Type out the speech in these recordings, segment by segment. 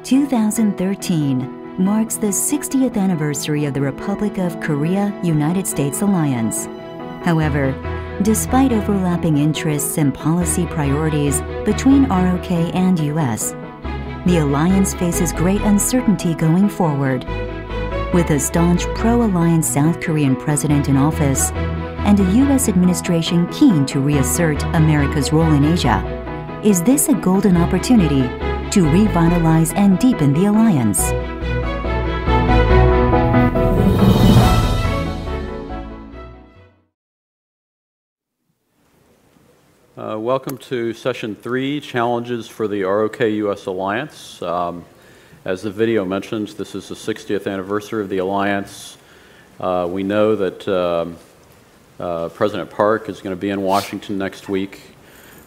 2013 marks the 60th anniversary of the Republic of Korea-United States alliance. However, despite overlapping interests and policy priorities between ROK and U.S., the alliance faces great uncertainty going forward. With a staunch pro-alliance South Korean president in office and a U.S. administration keen to reassert America's role in Asia, is this a golden opportunity to revitalize and deepen the alliance? Welcome to Session 3, Challenges for the ROK-US Alliance. As the video mentioned, this is the 60th anniversary of the alliance. We know that President Park is going to be in Washington next week.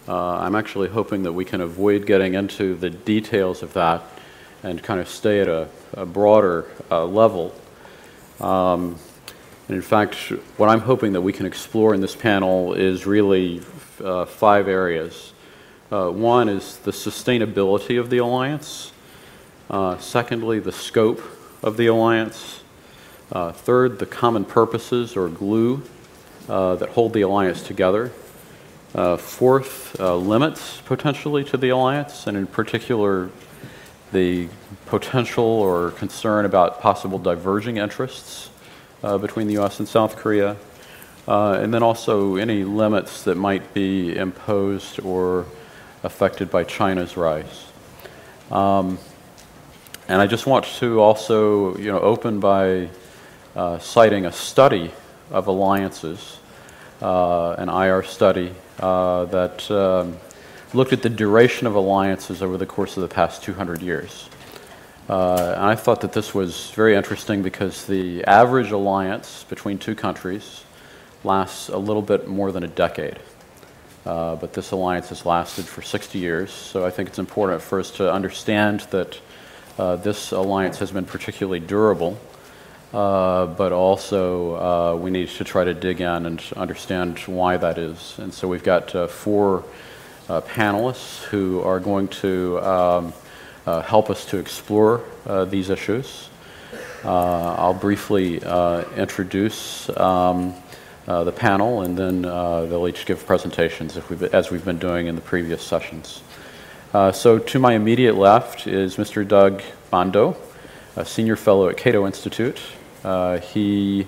I'm actually hoping that we can avoid getting into the details of that and kind of stay at a broader level. And in fact, what I'm hoping that we can explore in this panel is really 5 areas. One is the sustainability of the alliance. Secondly, the scope of the alliance. Third, the common purposes or glue that hold the alliance together. Fourth, limits potentially to the alliance, and in particular, the potential or concern about possible diverging interests between the U.S. and South Korea. And then also any limits that might be imposed or affected by China's rise. And I just want to also, open by citing a study of alliances, an IR study that looked at the duration of alliances over the course of the past 200 years. And I thought that this was very interesting because the average alliance between two countries lasts a little bit more than a decade. But this alliance has lasted for 60 years, so I think it's important for us to understand that this alliance has been particularly durable, but also we need to try to dig in and understand why that is. And so we've got 4 panelists who are going to help us to explore these issues. I'll briefly introduce the panel, and then they'll each give presentations as we've been doing in the previous sessions. So to my immediate left is Mr. Doug Bandow, a senior fellow at Cato Institute. He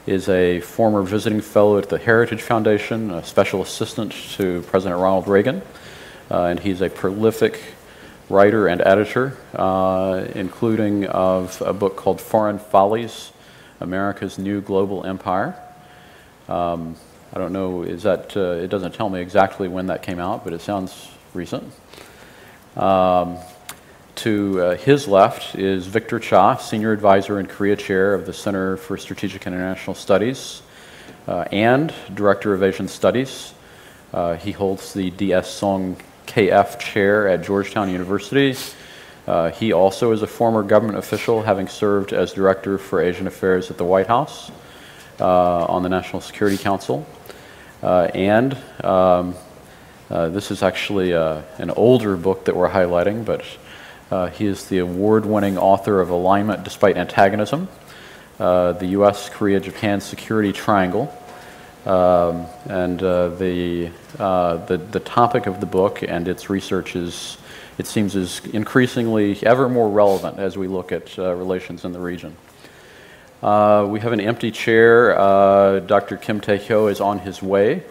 is a former visiting fellow at the Heritage Foundation, a special assistant to President Ronald Reagan, and he's a prolific writer and editor, including of a book called Foreign Follies, America's New Global Empire. I don't know, it doesn't tell me exactly when that came out, but it sounds recent. To his left is Victor Cha, Senior Advisor and Korea Chair of the Center for Strategic International Studies and Director of Asian Studies. He holds the D.S. Song KF Chair at Georgetown University. He also is a former government official, having served as Director for Asian Affairs at the White House on the National Security Council. This is actually an older book that we're highlighting, but he is the award-winning author of Alignment Despite Antagonism, the U.S., Korea, Japan Security Triangle. And the topic of the book and its research it seems, is increasingly ever more relevant as we look at relations in the region. We have an empty chair. Dr. Kim Tae-hyo is on his way,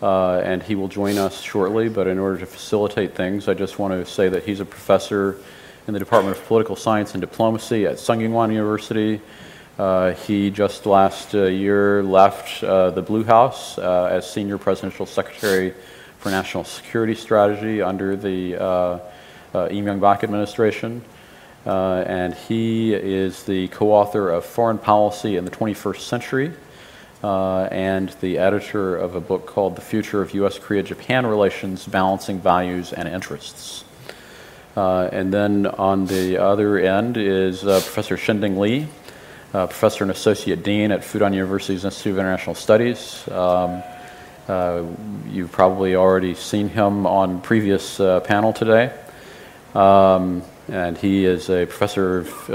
and he will join us shortly, but in order to facilitate things, I just want to say that he's a professor in the Department of Political Science and Diplomacy at Sungkyunkwan University. He just last year left the Blue House as Senior Presidential Secretary for National Security Strategy under the Lee Myung-bak administration. And he is the co-author of Foreign Policy in the 21st Century and the editor of a book called The Future of U.S.-Korea-Japan Relations, Balancing Values and Interests. And then on the other end is Professor Shinding Lee, Professor and Associate Dean at Fudan University's Institute of International Studies. You've probably already seen him on previous panel today. and he is a professor of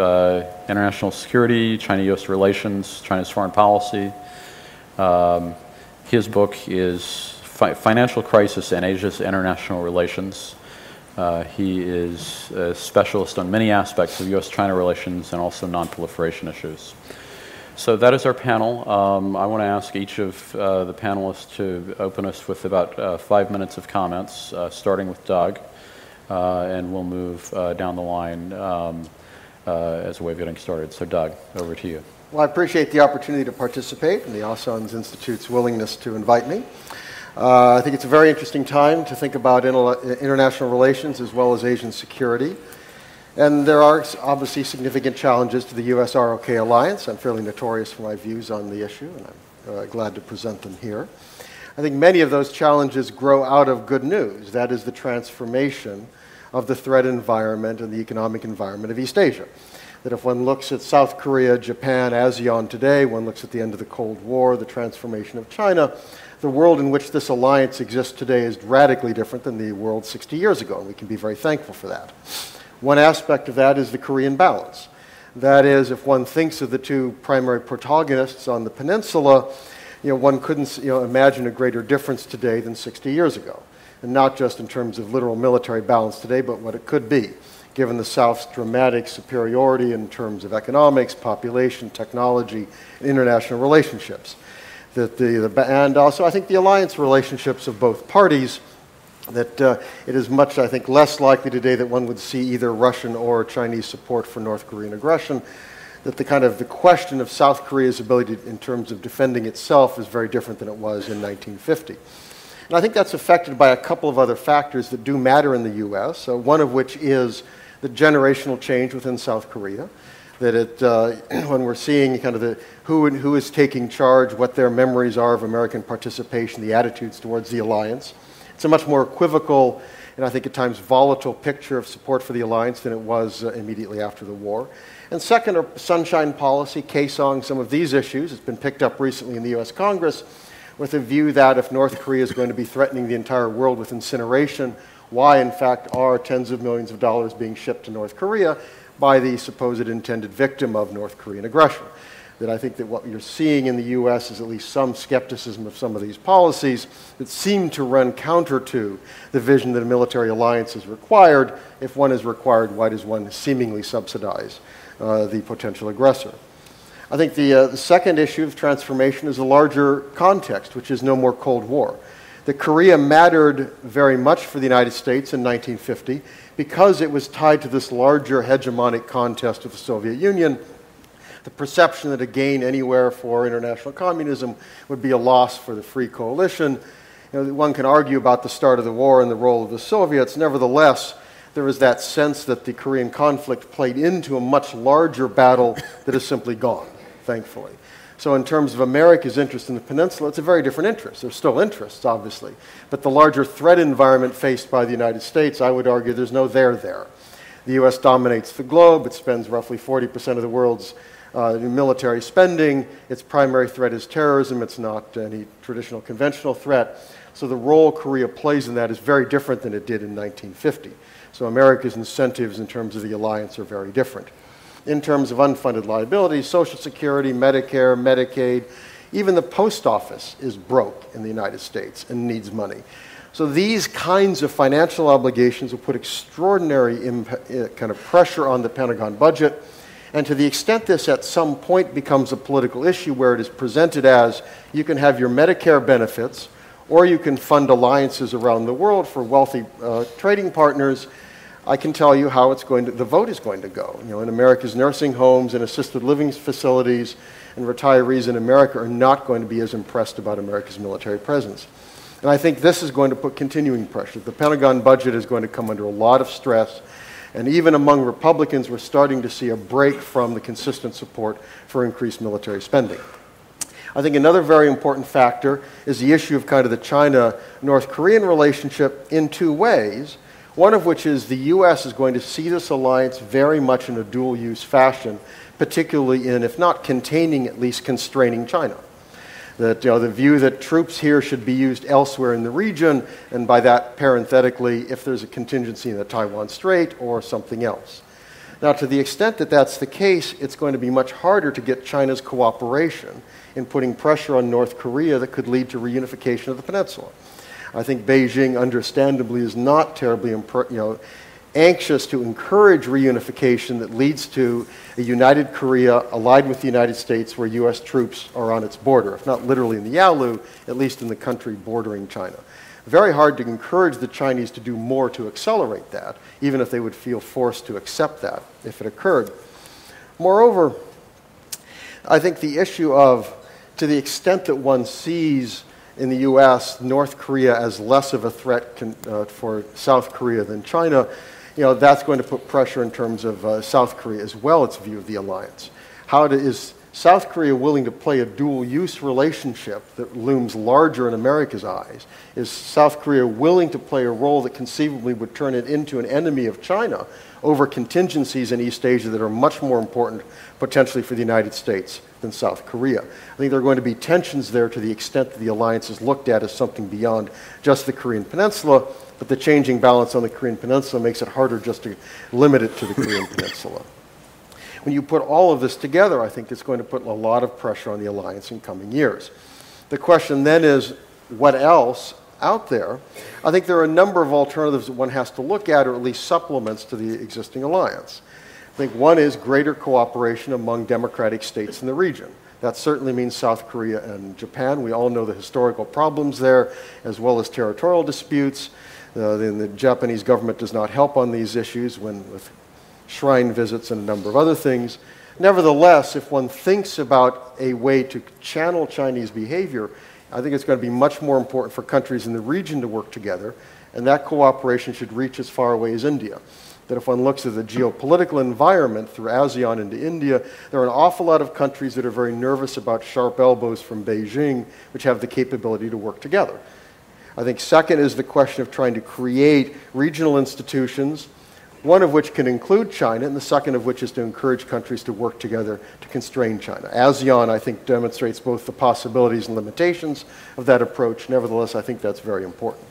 international security, China-U.S. relations, China's foreign policy. His book is Financial Crisis and Asia's International Relations. He is a specialist on many aspects of U.S.-China relations and also non-proliferation issues. So that is our panel. I want to ask each of the panelists to open us with about 5 minutes of comments, starting with Doug, and we'll move down the line as a way of getting started. So Doug, over to you. Well, I appreciate the opportunity to participate and the Asan Institute's willingness to invite me. I think it's a very interesting time to think about international relations as well as Asian security. And there are obviously significant challenges to the U.S.-ROK alliance. I'm fairly notorious for my views on the issue, and I'm glad to present them here. I think many of those challenges grow out of good news. That is the transformation of the threat environment and the economic environment of East Asia. That if one looks at South Korea, Japan, ASEAN today, one looks at the end of the Cold War, the transformation of China, the world in which this alliance exists today is radically different than the world 60 years ago, and we can be very thankful for that. One aspect of that is the Korean balance. That is, if one thinks of the two primary protagonists on the peninsula, one couldn't imagine a greater difference today than 60 years ago. And not just in terms of literal military balance today, but what it could be, given the South's dramatic superiority in terms of economics, population, technology, and international relationships. And also, I think the alliance relationships of both parties, that it is much, I think, less likely today that one would see either Russian or Chinese support for North Korean aggression, that the question of South Korea's ability in terms of defending itself is very different than it was in 1950. And I think that's affected by a couple of other factors that do matter in the U.S., one of which is the generational change within South Korea, that when we're seeing who is taking charge, what their memories are of American participation, the attitudes towards the alliance. It's a much more equivocal and I think at times volatile picture of support for the alliance than it was immediately after the war. And second, sunshine policy, Kaesong, some of these issues. It's been picked up recently in the U.S. Congress with a view that if North Korea is going to be threatening the entire world with incineration, why in fact are tens of millions of dollars being shipped to North Korea by the supposed intended victim of North Korean aggression? That I think that what you're seeing in the U.S. is at least some skepticism of some of these policies that seem to run counter to the vision that a military alliance is required. If one is required, why does one seemingly subsidize the potential aggressor? I think the second issue of transformation is a larger context, which is no more Cold War. That Korea mattered very much for the United States in 1950 because it was tied to this larger hegemonic contest with the Soviet Union. The perception that a gain anywhere for international communism would be a loss for the free coalition. One can argue about the start of the war and the role of the Soviets. Nevertheless, there is that sense that the Korean conflict played into a much larger battle that is simply gone, thankfully. So in terms of America's interest in the peninsula, it's a very different interest. There's still interests, obviously. But the larger threat environment faced by the United States, I would argue there's no there there. The U.S. dominates the globe. It spends roughly 40% of the world's military spending. Its primary threat is terrorism. It's not any traditional conventional threat. So the role Korea plays in that is very different than it did in 1950. So America's incentives in terms of the alliance are very different. In terms of unfunded liabilities, Social Security, Medicare, Medicaid, even the post office is broke in the United States and needs money. So these kinds of financial obligations will put extraordinary kind of pressure on the Pentagon budget. And to the extent this at some point becomes a political issue where it is presented as you can have your Medicare benefits or you can fund alliances around the world for wealthy trading partners, I can tell you how the vote is going to go. In America's nursing homes and assisted living facilities and retirees in America are not going to be as impressed about America's military presence. And I think this is going to put continuing pressure. The Pentagon budget is going to come under a lot of stress. And even among Republicans, we're starting to see a break from the consistent support for increased military spending. I think another very important factor is the issue of kind of the China-North Korean relationship in two ways, one of which is the U.S. is going to see this alliance very much in a dual-use fashion, particularly in, if not containing, at least constraining China. That the view that troops here should be used elsewhere in the region, and by that, parenthetically, if there's a contingency in the Taiwan Strait or something else. Now, to the extent that that's the case, it's going to be much harder to get China's cooperation in putting pressure on North Korea that could lead to reunification of the peninsula. I think Beijing, understandably, is not terribly anxious to encourage reunification that leads to a united Korea allied with the United States where U.S. troops are on its border, if not literally in the Yalu, at least in the country bordering China. Very hard to encourage the Chinese to do more to accelerate that, even if they would feel forced to accept that if it occurred. Moreover, I think the issue of, to the extent that one sees in the U.S. North Korea as less of a threat for South Korea than China, that's going to put pressure in terms of South Korea as well, its view of the alliance. Is South Korea willing to play a dual-use relationship that looms larger in America's eyes? Is South Korea willing to play a role that conceivably would turn it into an enemy of China over contingencies in East Asia that are much more important potentially for the United States than South Korea? I think there are going to be tensions there to the extent that the alliance is looked at as something beyond just the Korean Peninsula, but the changing balance on the Korean Peninsula makes it harder just to limit it to the Korean Peninsula. When you put all of this together, I think it's going to put a lot of pressure on the alliance in coming years. The question then is, what else out there? I think there are a number of alternatives that one has to look at, or at least supplements to the existing alliance. I think one is greater cooperation among democratic states in the region. That certainly means South Korea and Japan. We all know the historical problems there, as well as territorial disputes. The Japanese government does not help on these issues with shrine visits and a number of other things. Nevertheless, if one thinks about a way to channel Chinese behavior, I think it's going to be much more important for countries in the region to work together, and that cooperation should reach as far away as India. That if one looks at the geopolitical environment through ASEAN into India, there are an awful lot of countries that are very nervous about sharp elbows from Beijing, which have the capability to work together. I think second is the question of trying to create regional institutions, one of which can include China, and the second of which is to encourage countries to work together to constrain China. ASEAN, I think, demonstrates both the possibilities and limitations of that approach. Nevertheless, I think that's very important.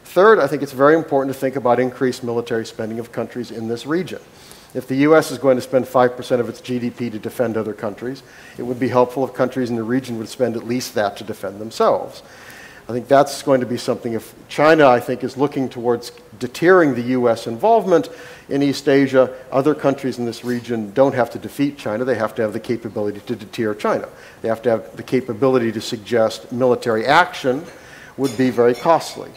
Third, I think it's very important to think about increased military spending of countries in this region. If the U.S. is going to spend 5% of its GDP to defend other countries, it would be helpful if countries in the region would spend at least that to defend themselves. I think that's going to be something. If China, I think, is looking towards deterring the U.S. involvement in East Asia, other countries in this region don't have to defeat China. They have to have the capability to deter China. They have to have the capability to suggest military action would be very costly.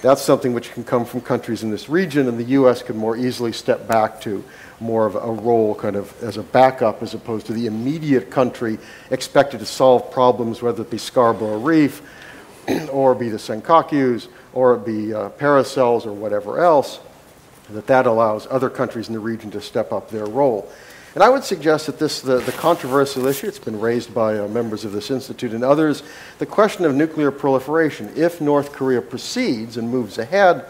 That's something which can come from countries in this region, and the U.S. can more easily step back to more of a role kind of as a backup as opposed to the immediate country expected to solve problems, whether it be Scarborough Reef, or be the Senkakus, or it be Paracels, or whatever else, that allows other countries in the region to step up their role. And I would suggest that the controversial issue, it's been raised by members of this institute and others, the question of nuclear proliferation. If North Korea proceeds and moves ahead,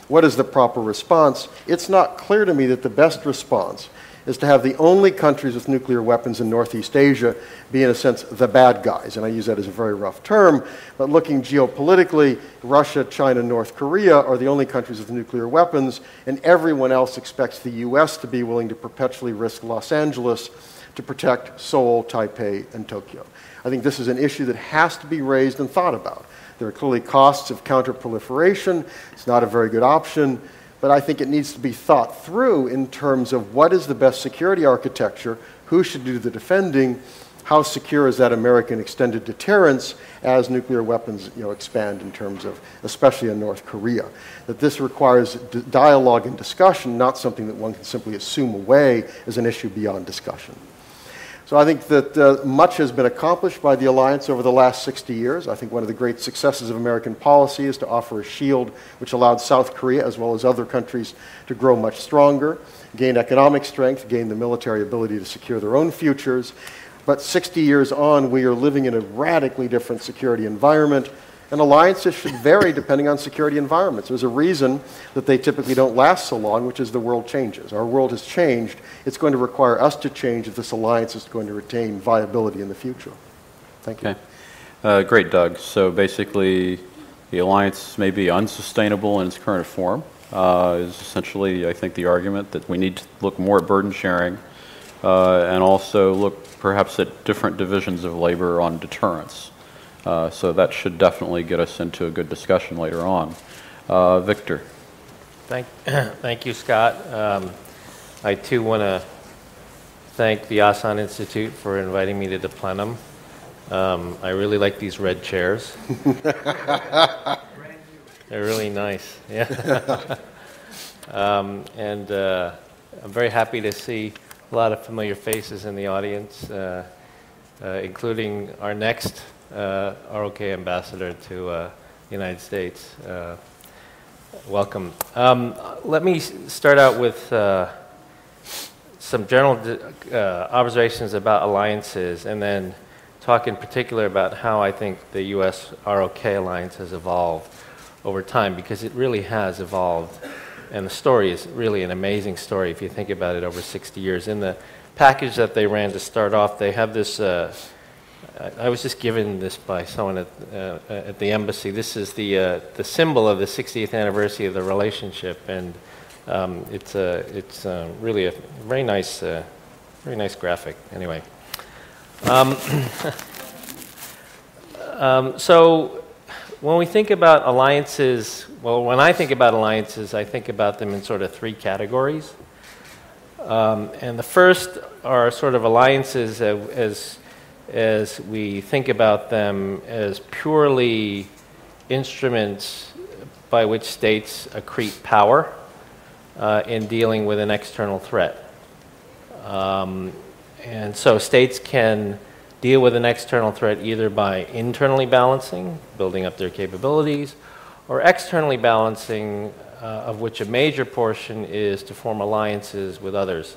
what is the proper response? It's not clear to me that the best response is to have the only countries with nuclear weapons in Northeast Asia be, in a sense, the bad guys. And I use that as a very rough term, but looking geopolitically, Russia, China, North Korea are the only countries with nuclear weapons, and everyone else expects the U.S. to be willing to perpetually risk Los Angeles to protect Seoul, Taipei, and Tokyo. I think this is an issue that has to be raised and thought about. There are clearly costs of counterproliferation. It's not a very good option. But I think it needs to be thought through in terms of what is the best security architecture, who should do the defending, how secure is that American extended deterrence as nuclear weapons expand in terms of, especially in North Korea. That this requires dialogue and discussion, not something that one can simply assume away as an issue beyond discussion. So I think that much has been accomplished by the alliance over the last 60 years. I think one of the great successes of American policy is to offer a shield which allowed South Korea, as well as other countries, to grow much stronger, gain economic strength, gain the military ability to secure their own futures. But 60 years on, we are living in a radically different security environment, and alliances should vary depending on security environments. There's a reason that they typically don't last so long, which is the world changes. Our world has changed. It's going to require us to change if this alliance is going to retain viability in the future. Thank you. Okay. Great, Doug. So basically, the alliance may be unsustainable in its current form. is essentially, I think, the argument that we need to look more at burden sharing and also look perhaps at different divisions of labor on deterrence. So that should definitely get us into a good discussion later on. Victor. Thank you, Scott. I too want to thank the Asan Institute for inviting me to the plenum. I really like these red chairs. They're really nice. Yeah. And I'm very happy to see a lot of familiar faces in the audience, including our next ROK ambassador to the United States. Welcome. Let me start out with some general observations about alliances, and then talk in particular about how I think the U.S. ROK alliance has evolved over time, because it really has evolved. And the story is really an amazing story if you think about it over 60 years. In the package that they ran to start off, they have this, I was just given this by someone at the embassy. This is the symbol of the 60th anniversary of the relationship, and it's really a very nice graphic. Anyway, so when we think about alliances, well, when I think about alliances, I think about them in sort of three categories. And the first are sort of alliances as we think about them as purely instruments by which states accrete power in dealing with an external threat. And so states can deal with an external threat either by internally balancing, building up their capabilities, or externally balancing, of which a major portion is to form alliances with others,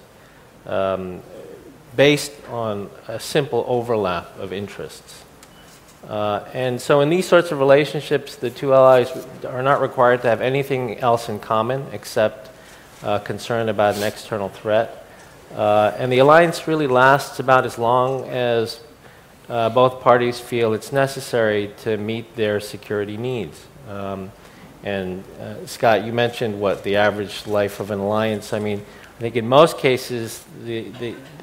based on a simple overlap of interests. And so in these sorts of relationships, the two allies are not required to have anything else in common except concern about an external threat. And the alliance really lasts about as long as both parties feel it's necessary to meet their security needs. And Scott, you mentioned what the average life of an alliance. I mean, I think in most cases,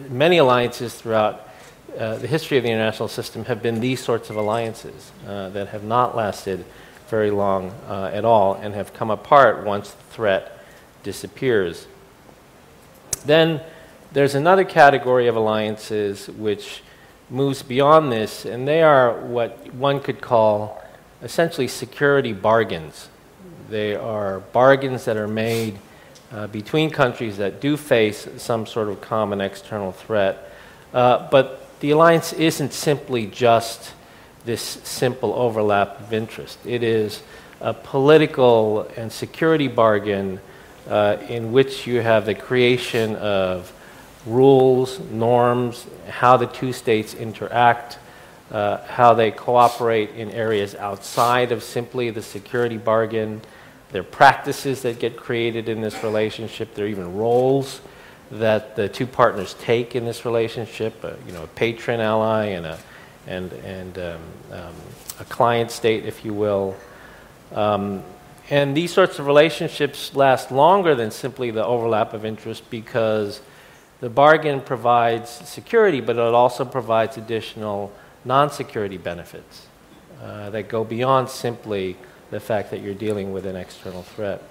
many alliances throughout the history of the international system have been these sorts of alliances that have not lasted very long at all and have come apart once the threat disappears. Then there's another category of alliances which moves beyond this, and they are what one could call essentially security bargains. They are bargains that are made between countries that do face some sort of common external threat. But the alliance isn't simply just this simple overlap of interest. It is a political and security bargain in which you have the creation of rules, norms, how the two states interact, how they cooperate in areas outside of simply the security bargain. There are practices that get created in this relationship. There are even roles that the two partners take in this relationship. You know, a patron ally and a client state, if you will. And these sorts of relationships last longer than simply the overlap of interest because the bargain provides security, but it also provides additional non-security benefits that go beyond simply the fact that you're dealing with an external threat.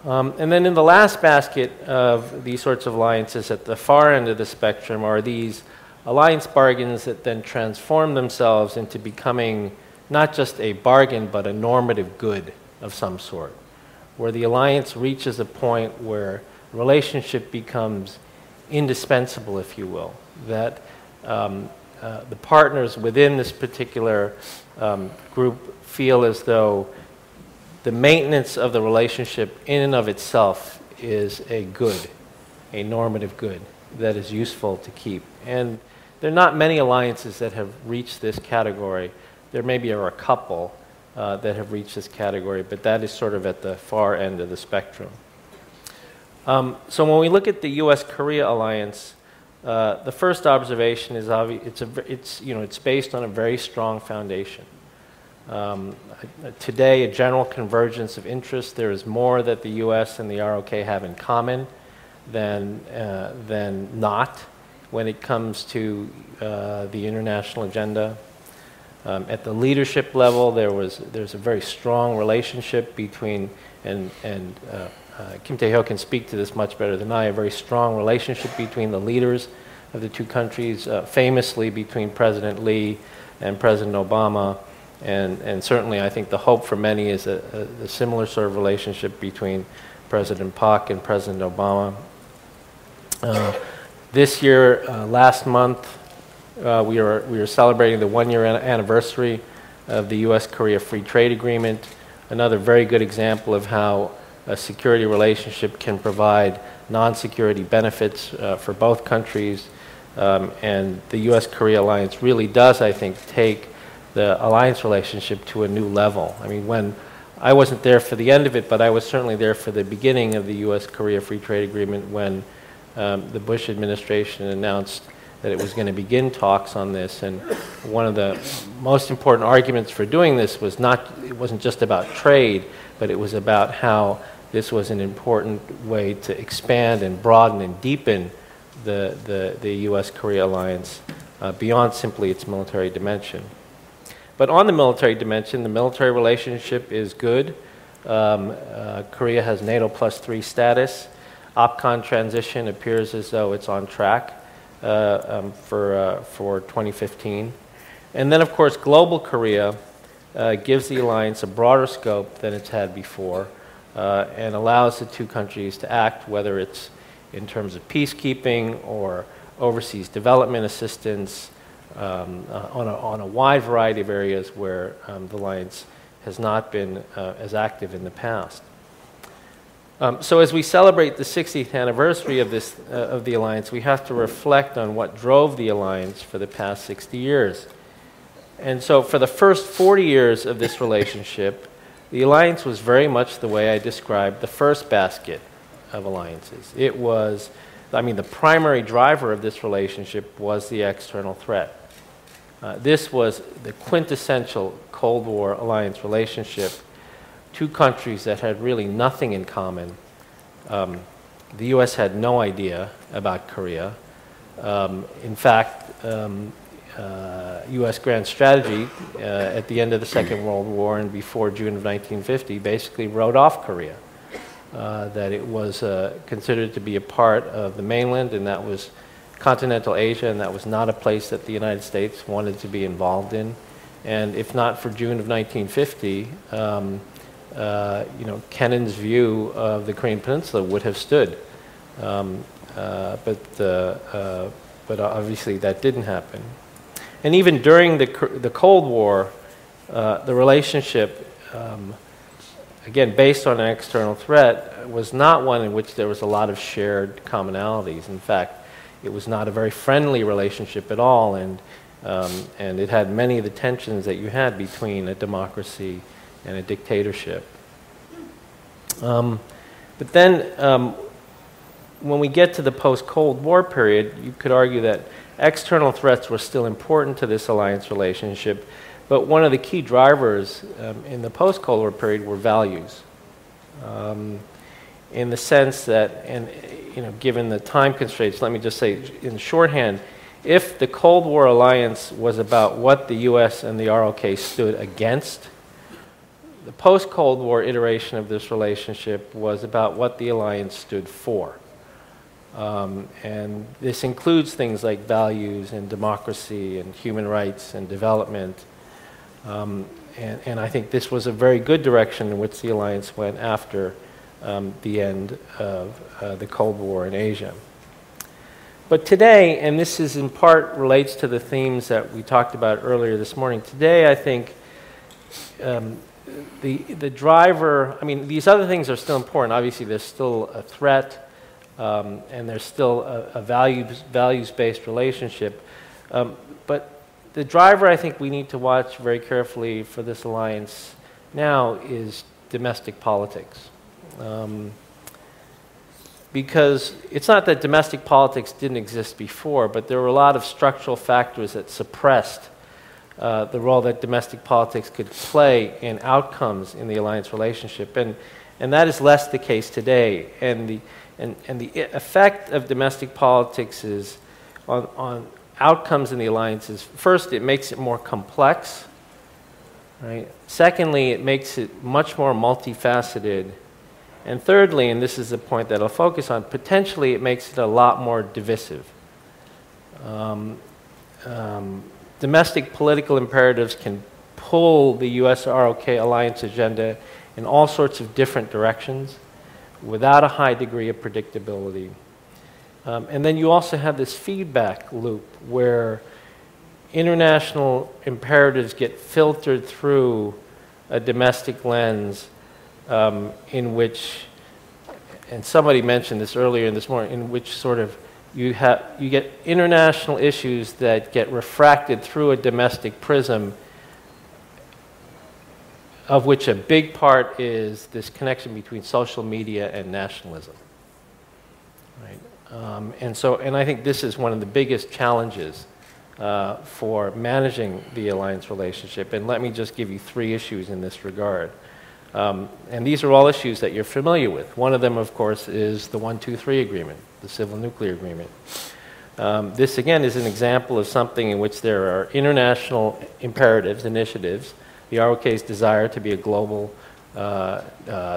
And then in the last basket of these sorts of alliances at the far end of the spectrum are these alliance bargains that then transform themselves into becoming not just a bargain, but a normative good of some sort, where the alliance reaches a point where relationship becomes indispensable, if you will, that the partners within this particular group feel as though the maintenance of the relationship in and of itself is a good, a normative good that is useful to keep. And there are not many alliances that have reached this category. There maybe are a couple that have reached this category, but that is sort of at the far end of the spectrum. So when we look at the U.S.-Korea alliance, the first observation is obvious. It's based on a very strong foundation. Today, a general convergence of interest. There is more that the U.S. and the ROK have in common than not when it comes to the international agenda. At the leadership level, there's a very strong relationship between, and Kim Tae-hyo can speak to this much better than I, a very strong relationship between the leaders of the two countries, famously between President Lee and President Obama. And certainly I think the hope for many is a similar sort of relationship between President Park and President Obama. This year, last month, we are celebrating the one-year anniversary of the U.S.-Korea Free Trade Agreement, another very good example of how a security relationship can provide non-security benefits for both countries. And the U.S.-Korea alliance really does, I think, take the alliance relationship to a new level. I mean, when I wasn't there for the end of it, but I was certainly there for the beginning of the U.S.-Korea Free Trade Agreement when the Bush administration announced that it was going to begin talks on this. And one of the most important arguments for doing this was it wasn't just about trade, but it was about how this was an important way to expand and broaden and deepen the U.S.-Korea alliance beyond simply its military dimension. But on the military dimension, the military relationship is good. Korea has NATO +3 status. OPCON transition appears as though it's on track for 2015. And then, of course, global Korea gives the alliance a broader scope than it's had before and allows the two countries to act, whether it's in terms of peacekeeping or overseas development assistance, on a wide variety of areas where the alliance has not been as active in the past. So as we celebrate the 60th anniversary of the alliance, we have to reflect on what drove the alliance for the past 60 years. And so for the first 40 years of this relationship, the alliance was very much the way I described the first basket of alliances. It was, the primary driver of this relationship was the external threat. This was the quintessential Cold War alliance relationship. Two countries that had really nothing in common. The U.S. had no idea about Korea. In fact, U.S. grand strategy at the end of the Second World War and before June of 1950 basically wrote off Korea. That it was considered to be a part of the mainland, and that was continental Asia, and that was not a place that the United States wanted to be involved in. And if not for June of 1950, Kennan's view of the Korean Peninsula would have stood. But obviously that didn't happen. And even during the Cold War, the relationship, again, based on an external threat, was not one in which there was a lot of shared commonalities. In fact, it was not a very friendly relationship at all, and it had many of the tensions that you had between a democracy and a dictatorship. But then, when we get to the post-Cold War period, you could argue that external threats were still important to this alliance relationship, but one of the key drivers in the post-Cold War period were values. In the sense that, and given the time constraints, let me just say in shorthand, if the Cold War alliance was about what the U.S. and the ROK stood against, the post-Cold War iteration of this relationship was about what the alliance stood for. And this includes things like values and democracy and human rights and development. And I think this was a very good direction in which the alliance went after the end of the Cold War in Asia. But today, and this is in part relates to the themes that we talked about earlier this morning, today I think the driver, these other things are still important. Obviously there's still a threat and there's still a values-based relationship. But the driver I think we need to watch very carefully for this alliance now is domestic politics. Because it's not that domestic politics didn't exist before, but there were a lot of structural factors that suppressed the role that domestic politics could play in outcomes in the alliance relationship. And that is less the case today. And the effect of domestic politics is on outcomes in the alliance is, first, it makes it more complex. Right? Secondly, it makes it much more multifaceted. And thirdly, and this is the point that I'll focus on, potentially it makes it a lot more divisive. Domestic political imperatives can pull the US-ROK alliance agenda in all sorts of different directions without a high degree of predictability. And then you also have this feedback loop where international imperatives get filtered through a domestic lens in which, and somebody mentioned this earlier in this morning, in which sort of you get international issues that get refracted through a domestic prism, of which a big part is this connection between social media and nationalism. Right? And I think this is one of the biggest challenges for managing the alliance relationship. And let me just give you 3 issues in this regard. And these are all issues that you're familiar with. One of them, of course, is the 123 agreement, the civil nuclear agreement. This, again, is an example of something in which there are international imperatives, initiatives, the ROK's desire to be a global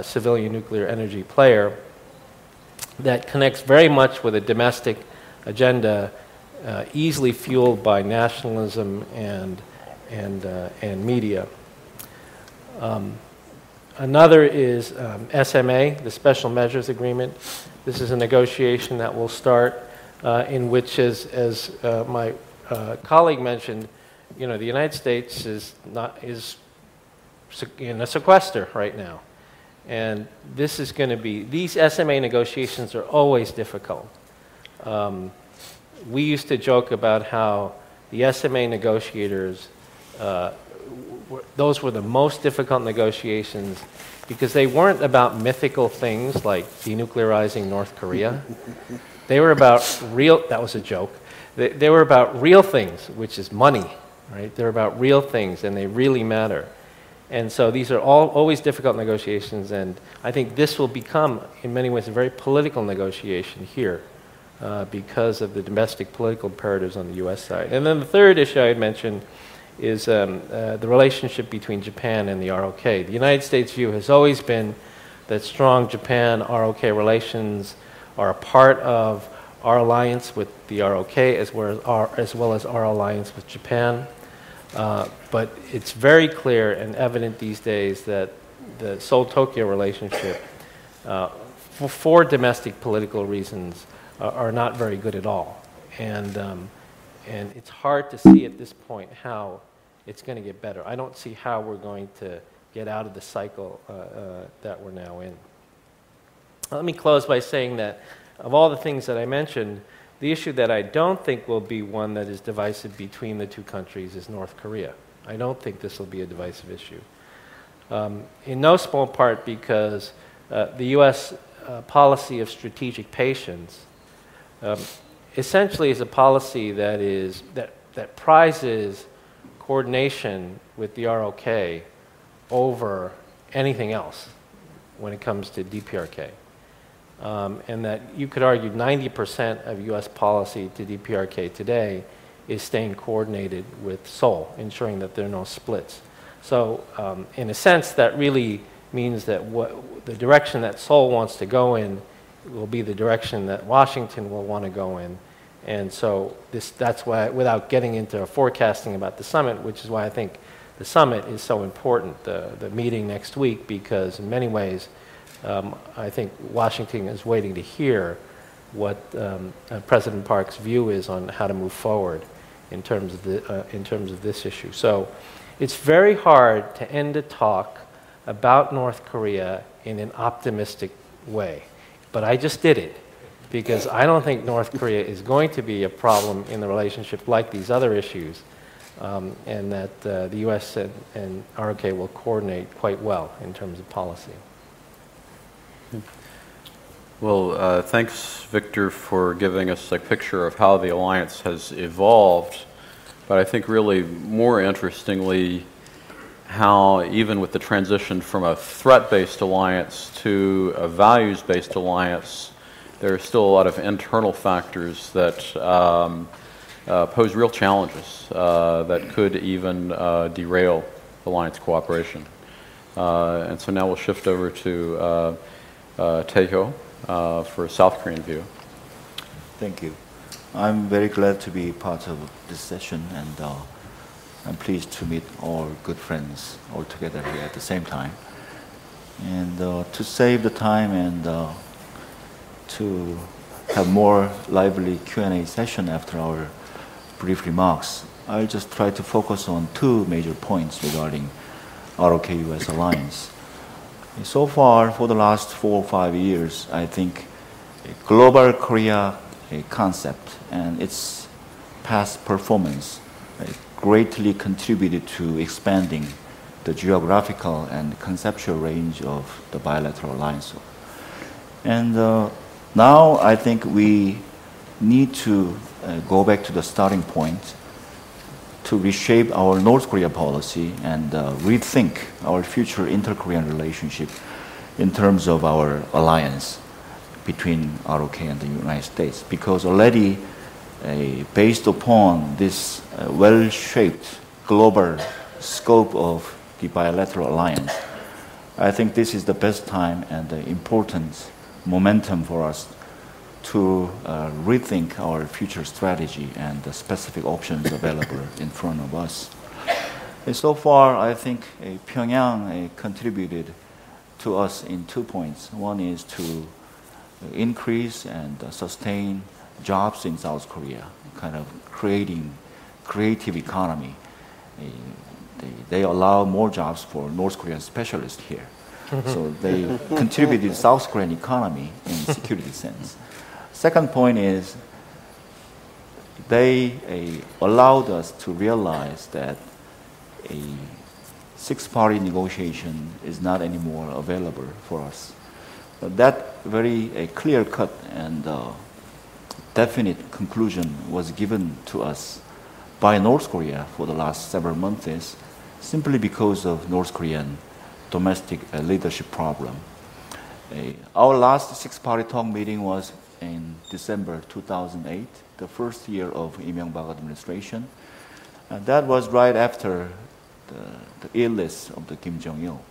civilian nuclear energy player that connects very much with a domestic agenda easily fueled by nationalism and media. Another is SMA, the Special Measures Agreement. This is a negotiation that will start in which, as my colleague mentioned, you know, the United States is in a sequester right now. And this is going to be, these SMA negotiations are always difficult. We used to joke about how the SMA negotiators, those were the most difficult negotiations because they weren't about mythical things like denuclearizing North Korea. They were about real, that was a joke. They were about real things, which is money, right? They're about real things and they really matter. And so these are always difficult negotiations, and I think this will become, in many ways, a very political negotiation here because of the domestic political imperatives on the U.S. side. And then the third issue I had mentioned is the relationship between Japan and the ROK. The United States view has always been that strong Japan-ROK relations are a part of our alliance with the ROK as well as our alliance with Japan. But it's very clear and evident these days that the Seoul-Tokyo relationship, for domestic political reasons, are not very good at all. And it's hard to see at this point how it's going to get better. I don't see how we're going to get out of the cycle that we're now in. Let me close by saying that of all the things that I mentioned, the issue that I don't think will be one that is divisive between the two countries is North Korea. I don't think this will be a divisive issue. In no small part because the U.S. Policy of strategic patience essentially is a policy that prizes coordination with the ROK over anything else when it comes to DPRK. And that you could argue 90% of U.S. policy to DPRK today is staying coordinated with Seoul, ensuring that there are no splits. So in a sense, that really means that the direction that Seoul wants to go in will be the direction that Washington will want to go in. And so that's why, without getting into forecasting about the summit, which is why I think the summit is so important, the meeting next week, because in many ways, I think Washington is waiting to hear what President Park's view is on how to move forward in terms of this issue. So it's very hard to end a talk about North Korea in an optimistic way. But I just did it because I don't think North Korea is going to be a problem in the relationship like these other issues, and that the U.S. and ROK will coordinate quite well in terms of policy. Well, thanks, Victor, for giving us a picture of how the alliance has evolved but I think really more interestingly, how even with the transition from a threat-based alliance to a values-based alliance, there are still a lot of internal factors that pose real challenges that could even derail alliance cooperation. And so now we'll shift over to Tae-hyo for a South Korean view. Thank you. I'm very glad to be part of this session, and I'm pleased to meet all good friends all together here at the same time. And to save the time and to have more lively Q&A session after our brief remarks, I'll just try to focus on two major points regarding ROK-US alliance. So far, for the last 4 or 5 years, I think global Korea concept and its past performance greatly contributed to expanding the geographical and conceptual range of the bilateral alliance. And now I think we need to go back to the starting point to reshape our North Korea policy and rethink our future inter-Korean relationship in terms of our alliance between ROK and the United States. Because already based upon this well-shaped global scope of the bilateral alliance, I think this is the best time and the important momentum for us to rethink our future strategy and the specific options available in front of us. So far, I think Pyongyang contributed to us in 2 points. One is to increase and sustain jobs in South Korea, kind of creating creative economy. They allow more jobs for North Korean specialists here. So they contributed to South Korean economy in security sense. Second point is they allowed us to realize that a six-party negotiation is not anymore available for us. But that very clear-cut and definite conclusion was given to us by North Korea for the last several months simply because of North Korean domestic leadership problem. Our last six-party talk meeting was in December 2008, the first year of Lee Myung-bak administration. That was right after the illness of the Kim Jong-il.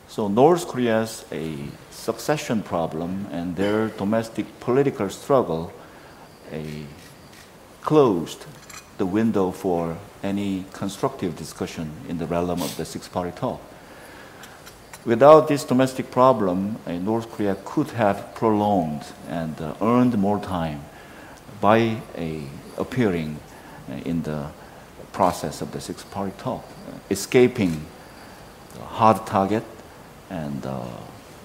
So North Korea's succession problem and their domestic political struggle closed the window for any constructive discussion in the realm of the six-party talk. Without this domestic problem, North Korea could have prolonged and earned more time by appearing in the process of the six-party talk, escaping the hard target and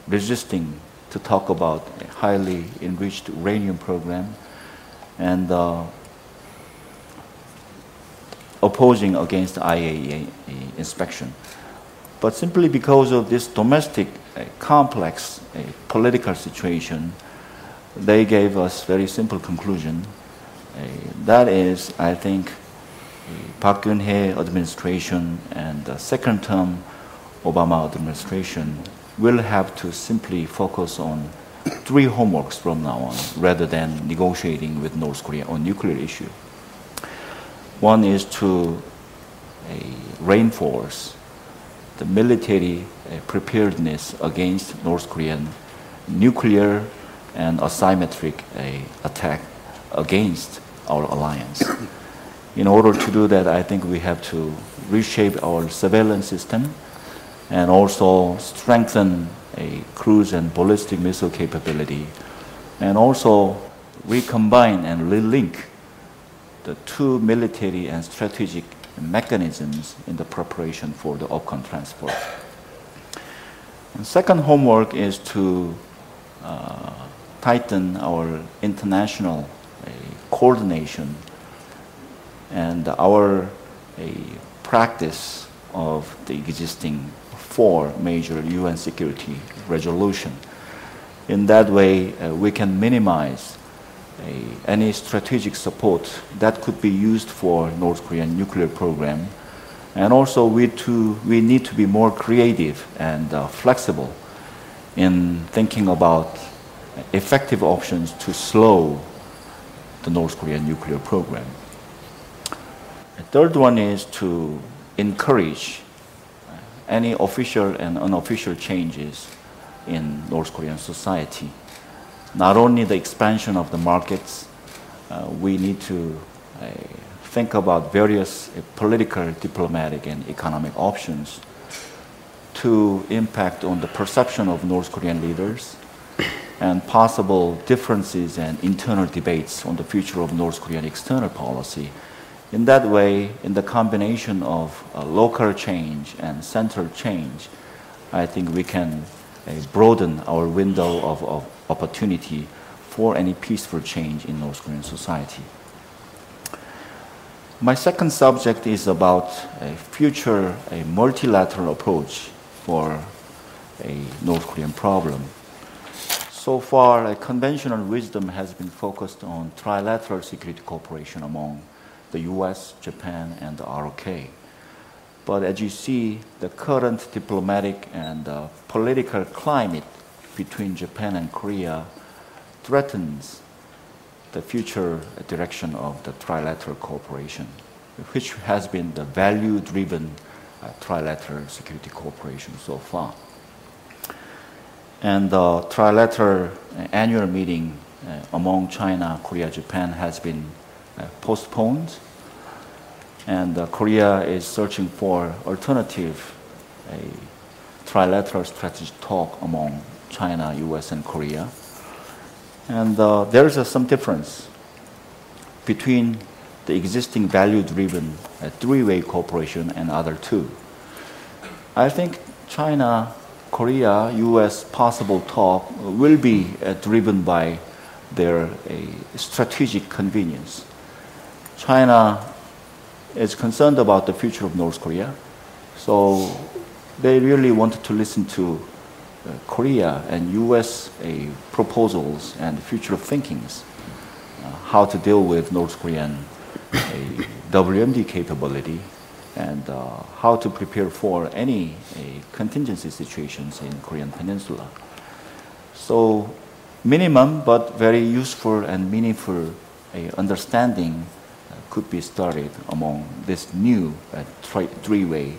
resisting to talk about a highly enriched uranium program and opposing against IAEA inspection. But simply because of this domestic complex political situation, they gave us very simple conclusion. That is, I think, Park Geun-hye administration and the second term Obama administration will have to simply focus on 3 homeworks from now on, rather than negotiating with North Korea on nuclear issue. One is to reinforce the military preparedness against North Korean nuclear and asymmetric attack against our alliance. In order to do that, I think we have to reshape our surveillance system and also strengthen a cruise and ballistic missile capability, and also recombine and relink the 2 military and strategic mechanisms in the preparation for the OPCON transport. And second homework is to tighten our international coordination and our practice of the existing 4 major UN security resolutions. In that way, we can minimize any strategic support that could be used for North Korean nuclear program. And also we need to be more creative and flexible in thinking about effective options to slow the North Korean nuclear program. The third one is to encourage any official and unofficial changes in North Korean society. Not only the expansion of the markets, we need to think about various political, diplomatic, and economic options to impact on the perception of North Korean leaders and possible differences and internal debates on the future of North Korean external policy. In that way, in the combination of local change and central change, I think we can broaden our window of opportunity for any peaceful change in North Korean society. My second subject is about a future multilateral approach for a North Korean problem. So far, a conventional wisdom has been focused on trilateral security cooperation among the US, Japan, and the ROK. But as you see, the current diplomatic and political climate between Japan and Korea threatens the future direction of the trilateral cooperation, which has been the value-driven trilateral security cooperation so far. And the trilateral annual meeting among China, Korea, Japan has been postponed. And Korea is searching for alternative trilateral strategic talk among China, US, and Korea. And there is some difference between the existing value-driven three-way cooperation and other two. I think China, Korea, US possible talk will be driven by their strategic convenience. China is concerned about the future of North Korea, so they really want to listen to Korea and US proposals and future thinkings, how to deal with North Korean WMD capability, and how to prepare for any contingency situations in Korean Peninsula. So minimum but very useful and meaningful understanding could be started among this new three-way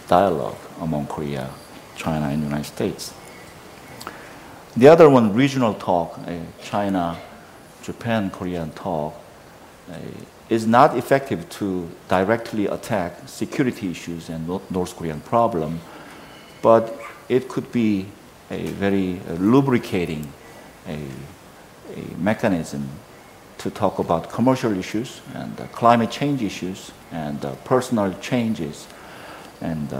dialogue among Korea, China, and the United States. The other one, regional talk, China, Japan, Korean talk, is not effective to directly attack security issues and North Korean problem, but it could be a very lubricating mechanism to talk about commercial issues and climate change issues and personal changes and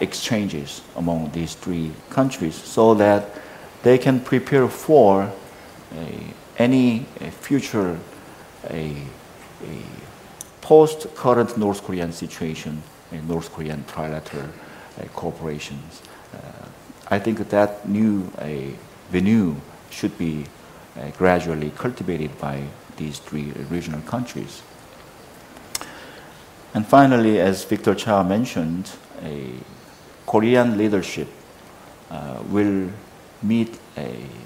exchanges among these three countries so that they can prepare for any future post-current North Korean situation in North Korean trilateral cooperations. I think that new venue should be gradually cultivated by these three regional countries. And finally, as Victor Cha mentioned, Korean leadership will meet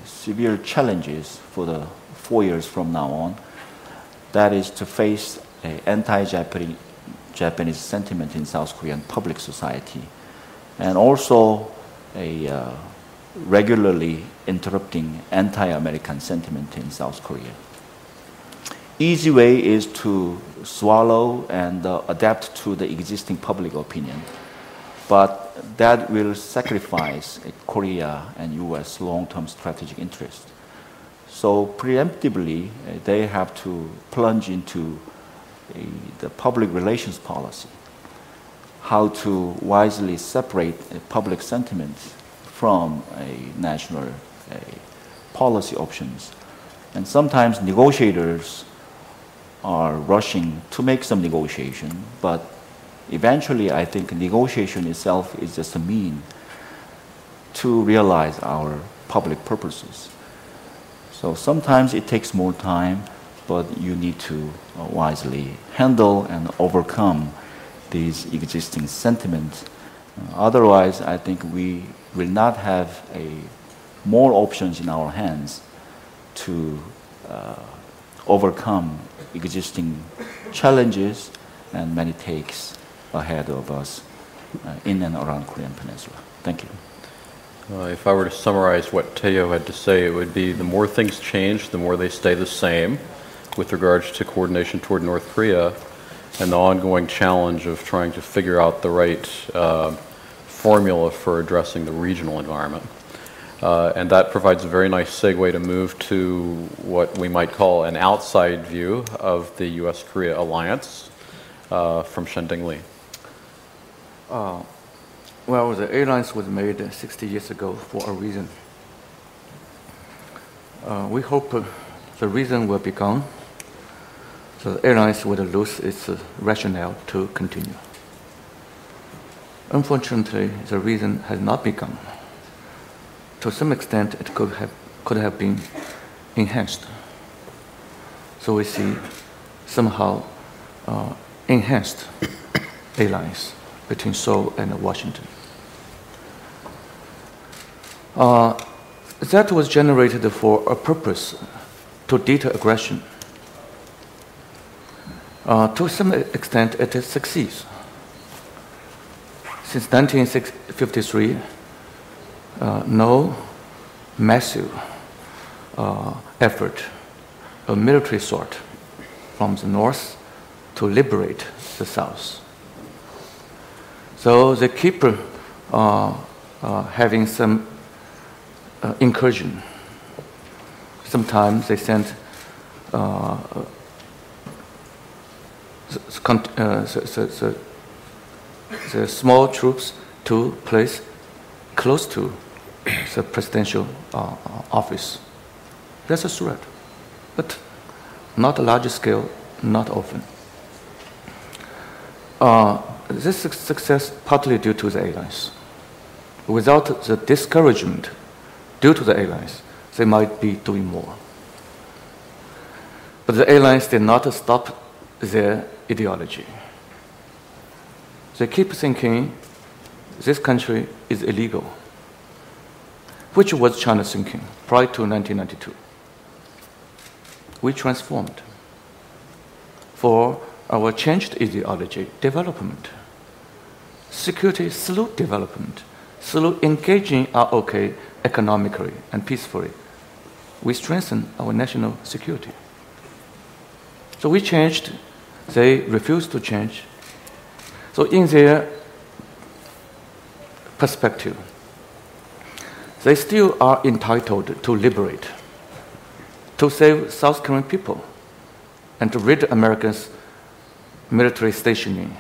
severe challenges for the 4 years from now on. That is to face anti-Japanese sentiment in South Korean public society, and also regularly interrupting anti-American sentiment in South Korea. Easy way is to swallow and adapt to the existing public opinion, but that will sacrifice Korea and US long-term strategic interest. So preemptively, they have to plunge into the public relations policy, how to wisely separate public sentiment from national policy options. And sometimes negotiators are rushing to make some negotiation, but eventually I think negotiation itself is just a mean to realize our public purposes. So sometimes it takes more time, but you need to wisely handle and overcome these existing sentiments. Otherwise, I think we will not have more options in our hands to overcome existing challenges and many takes ahead of us in and around Korean Peninsula. Thank you. If I were to summarize what Tae-hyo had to say, it would be the more things change, the more they stay the same with regards to coordination toward North Korea and the ongoing challenge of trying to figure out the right formula for addressing the regional environment. And that provides a very nice segue to move to what we might call an outside view of the U.S.-Korea alliance from Shen-Ding Lee. Well, the alliance was made 60 years ago for a reason. We hope the reason will be gone, so the alliance would lose its rationale to continue. Unfortunately, the reason has not begun. To some extent, it could have been enhanced. So we see somehow enhanced alliance between Seoul and Washington. That was generated for a purpose, to deter aggression. To some extent, it succeeds. Since 1953, no massive effort of military sort from the North to liberate the South. So they keep having some incursion. Sometimes they send the small troops to place close to the presidential office. That's a threat, but not a large scale, not often. This success partly due to the allies. Without the discouragement due to the allies, they might be doing more. But the allies did not stop their ideology. They keep thinking this country is illegal, which was China's thinking prior to 1992. We transformed for our changed ideology, development, security through development, through engaging ROK economically and peacefully. We strengthen our national security. So we changed, they refused to change. So in their perspective, they still are entitled to liberate, to save South Korean people, and to rid Americans' military stationing,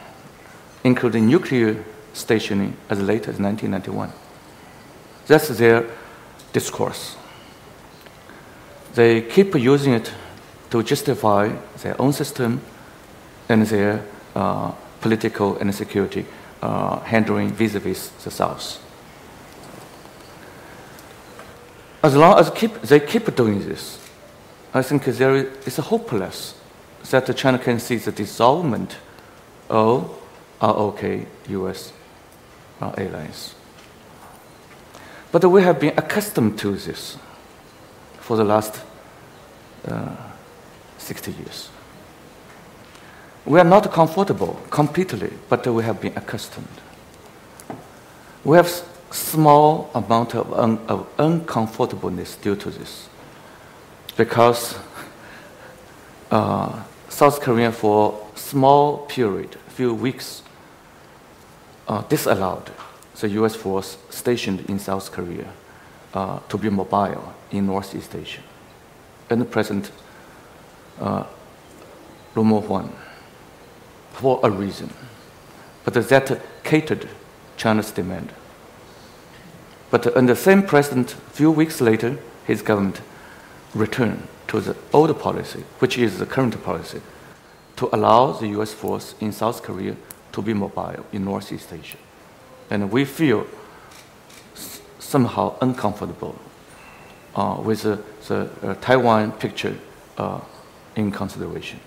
including nuclear stationing as late as 1991. That's their discourse. They keep using it to justify their own system and their political and security handling vis-a-vis the South. As long as they keep doing this, I think it's hopeless that China can see the dissolvement of ROK U.S. allies. But we have been accustomed to this for the last 60 years. We are not comfortable completely, but we have been accustomed. We have small amount of uncomfortableness due to this, because South Korea for small period, few weeks, disallowed the U.S. force stationed in South Korea to be mobile in Northeast Asia. And President Romo-hwan, for a reason, but that catered China's demand. But under the same president, a few weeks later, his government returned to the old policy, which is the current policy, to allow the U.S. force in South Korea to be mobile in Northeast Asia. And we feel somehow uncomfortable with the Taiwan picture in consideration.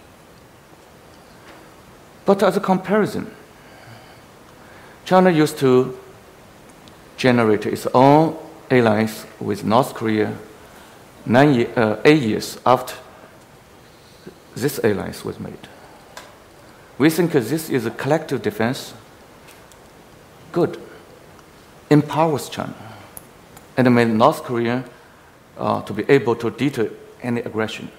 But as a comparison, China used to generate its own alliance with North Korea 8 years after this alliance was made. We think this is a collective defense, good, empowers China, and made North Korea to be able to deter any aggression.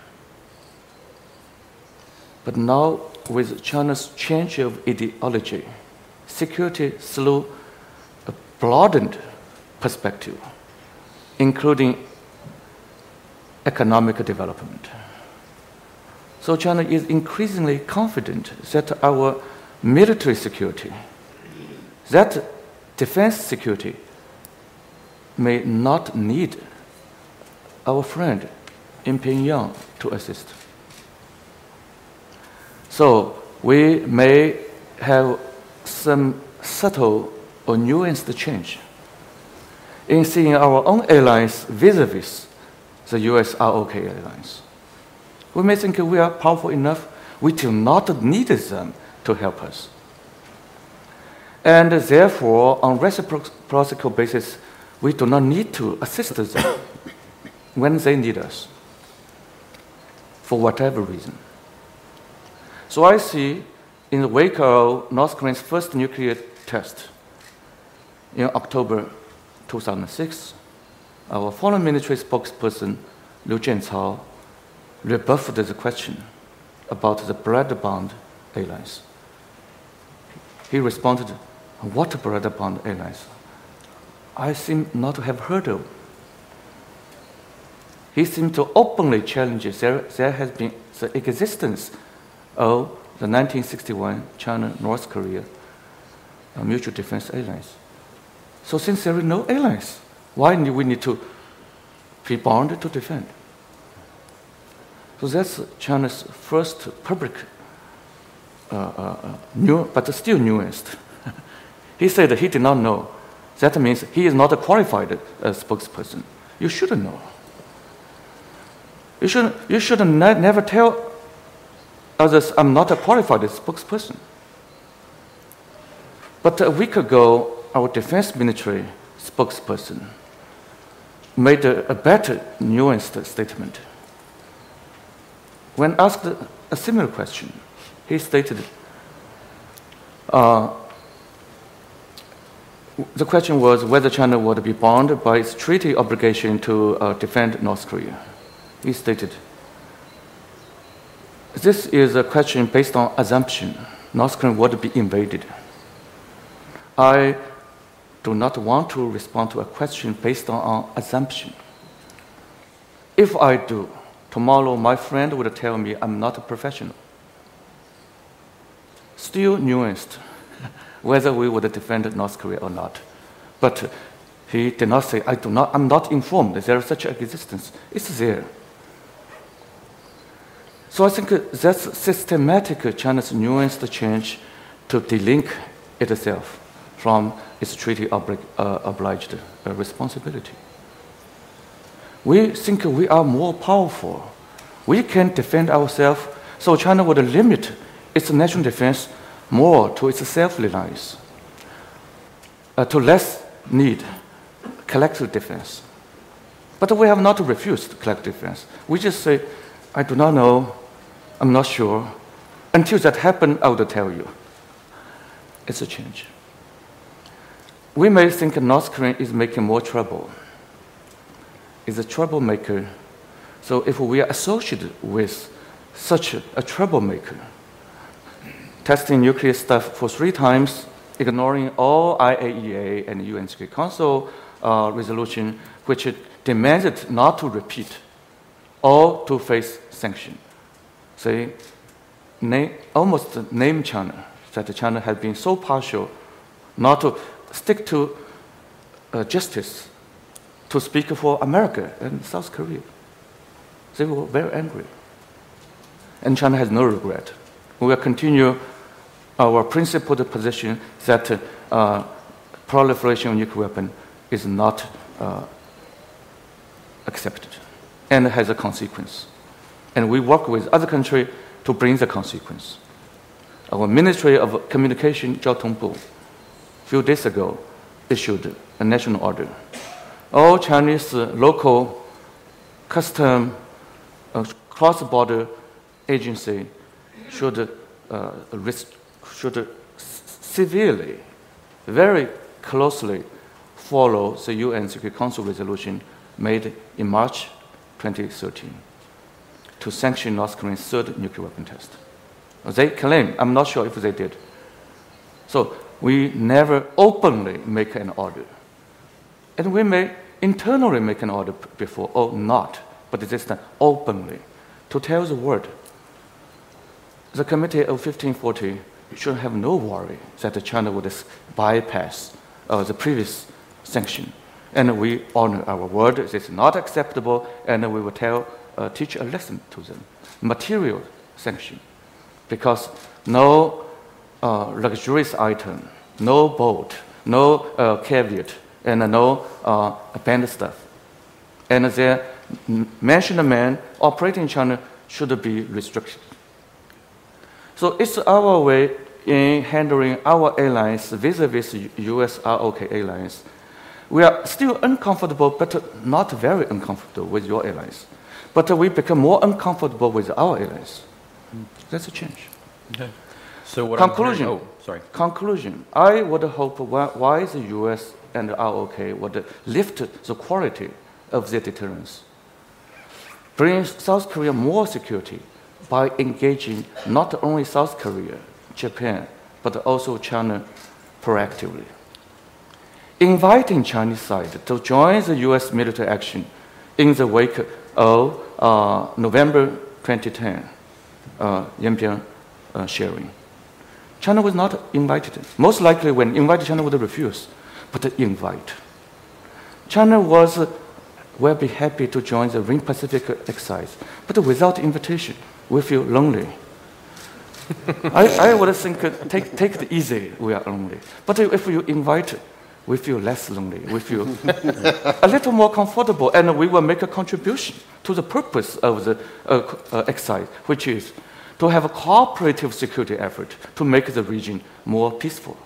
But now, with China's change of ideology, security through a broadened perspective, including economic development. So China is increasingly confident that our military security, that defense security, may not need our friend in Pyongyang to assist. So we may have some subtle or nuanced change in seeing our own allies vis-a-vis the US ROK alliance. We may think we are powerful enough, we do not need them to help us. And therefore, on reciprocal basis, we do not need to assist them when they need us, for whatever reason. So I see, in the wake of North Korea's first nuclear test in October 2006, our foreign ministry spokesperson, Liu Zhengqiang, rebuffed the question about the blood bond alliance. He responded, "What blood bond alliance? I seem not to have heard of." He seemed to openly challenge there has been the existence of the 1961 China-North Korea mutual defense alliance. So since there is no alliance, why do we need to be bound to defend? So that's China's first public, new, but still nuanced. He said he did not know. That means he is not a qualified spokesperson. You shouldn't know. You should never tell others, "I'm not a qualified spokesperson." But a week ago, our defense ministry spokesperson made a better nuanced statement. When asked a similar question, he stated, the question was whether China would be bound by its treaty obligation to defend North Korea. He stated, "This is a question based on assumption. North Korea would be invaded. I do not want to respond to a question based on assumption. If I do, tomorrow my friend would tell me I'm not a professional." Still nuanced whether we would defend North Korea or not. But he did not say, I'm not informed that there is such an existence. It's there. So I think that's systematic China's nuanced change to delink itself from its treaty obliged responsibility. We think we are more powerful. We can defend ourselves, so China would limit its national defense more to its self-reliance, to less need collective defense. But we have not refused collective defense. We just say, I do not know, I'm not sure. Until that happens, I will tell you. It's a change. We may think North Korea is making more trouble. It's a troublemaker. So if we are associated with such a troublemaker, testing nuclear stuff for 3 times, ignoring all IAEA and UN Security Council resolution, which demanded not to repeat or to face sanction. Say, almost name China, that China has been so partial not to stick to justice, to speak for America and South Korea. They were very angry. And China has no regret. We will continue our principled position that proliferation of nuclear weapons is not accepted and has a consequence. And we work with other countries to bring the consequence. Our Ministry of Communication, 交通部, a few days ago, issued a national order. All Chinese local custom cross-border agency should severely, very closely follow the UN Security Council resolution made in March 2013 to sanction North Korea's third nuclear weapon test. They claim, I'm not sure if they did. So we never openly make an order. And we may internally make an order before, or not, but this time openly, to tell the world. The Committee of 1540 should have no worry that China would bypass the previous sanction. And we honor our word. This is not acceptable, and we will teach a lesson to them. Material sanction. Because no luxurious item, no boat, no caveat, and no banned stuff. And their mentioned man operating in China should be restricted. So it's our way in handling our airlines vis-a-vis US ROK airlines. We are still uncomfortable, but not very uncomfortable with your airlines. But we become more uncomfortable with our airlines. That's a change. Okay. So what conclusion. Oh, sorry. Conclusion. I would hope why the US and the ROK would lift the quality of their deterrence, bring South Korea more security by engaging not only South Korea, Japan, but also China proactively. Inviting Chinese side to join the US military action in the wake of November 2010 Zhengqiang sharing. China was not invited. Most likely when invited, China would refuse, but invite. China will be happy to join the Ring Pacific exercise, but without invitation, we feel lonely. I would think, take it easy, we are lonely. But if you invite, we feel less lonely. We feel a little more comfortable, and we will make a contribution to the purpose of the exercise, which is to have a cooperative security effort to make the region more peaceful.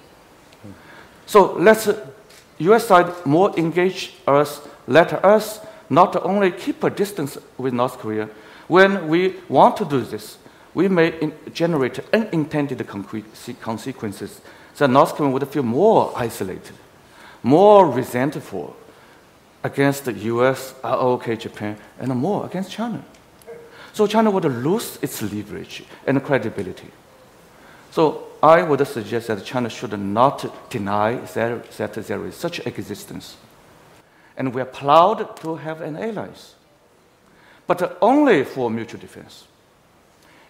So let's US side more engage us, let us not only keep a distance with North Korea. When we want to do this, we may generate unintended consequences that North Korea would feel more isolated, more resentful against the US, ROK, Japan, and more against China. So China would lose its leverage and credibility. So I would suggest that China should not deny that there is such existence. And we are proud to have an allies, but only for mutual defense.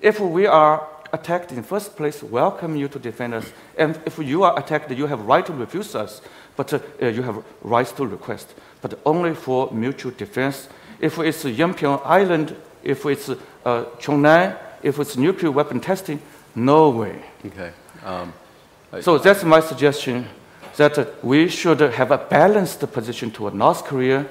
If we are attacked in the first place, welcome you to defend us. And if you are attacked, you have right to refuse us, but you have rights to request. But only for mutual defense. If it's Zhengqiang Island, if it's Chongnan, if it's nuclear weapon testing, no way. Okay. So that's my suggestion, that we should have a balanced position toward North Korea.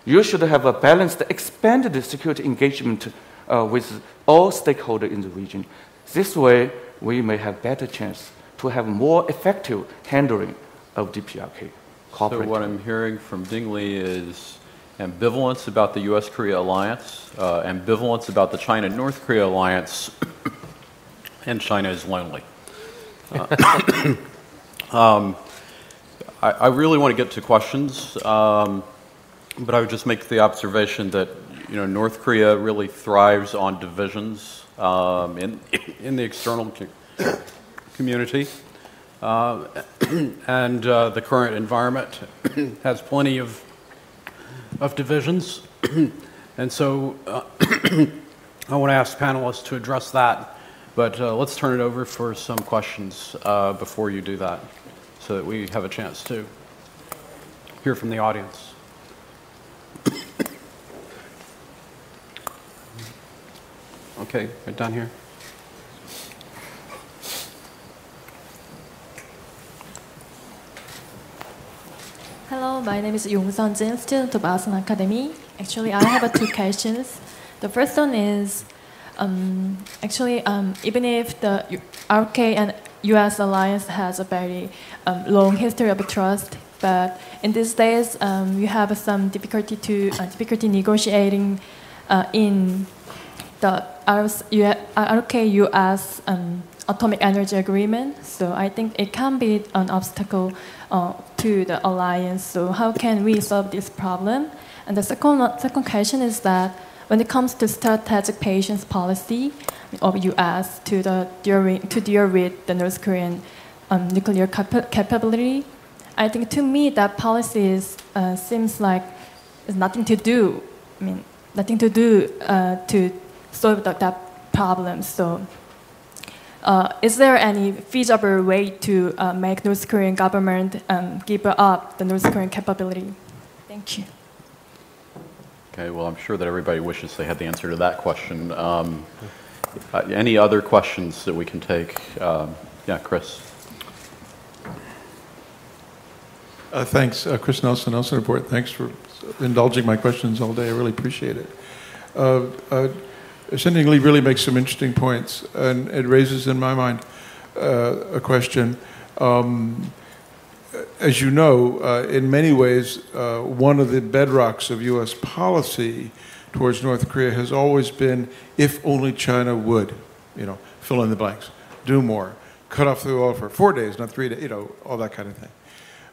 You should have a balanced, expanded security engagement with all stakeholders in the region. This way, we may have better chance to have more effective handling of DPRK. So what I'm hearing from Ding Li is ambivalence about the U.S.-Korea alliance, ambivalence about the China-North Korea alliance, and China is lonely. I really want to get to questions, but I would just make the observation that North Korea really thrives on divisions in the external community, and the current environment has plenty of divisions, and so I want to ask panelists to address that. But let's turn it over for some questions before you do that, so that we have a chance to hear from the audience. Okay, right down here. Hello, Hello, my name is Yung Sun-jin, student of Asan Academy. Actually, I have two questions. The first one is, even if the ROK and U.S. alliance has a very long history of trust, but in these days you have some difficulty negotiating in the ROK-U.S. atomic energy agreement. So I think it can be an obstacle to the alliance. So how can we solve this problem? And the second question is that when it comes to strategic patience policy of U.S. to deal with the North Korean nuclear capability, I think to me that policy seems like it's nothing to do. I mean, nothing to do to solve that problem. So, is there any feasible way to make North Korean government give up the North Korean capability? Thank you. Okay, well, I'm sure that everybody wishes they had the answer to that question. Any other questions that we can take? Yeah, Chris. Thanks, Chris Nelson, Nelson Report. Thanks for indulging my questions all day. I really appreciate it. Sending Lee really makes some interesting points, and it raises in my mind a question. As you know, in many ways, one of the bedrocks of U.S. policy towards North Korea has always been, if only China would, fill in the blanks, do more, cut off the oil for 4 days, not 3 days, all that kind of thing.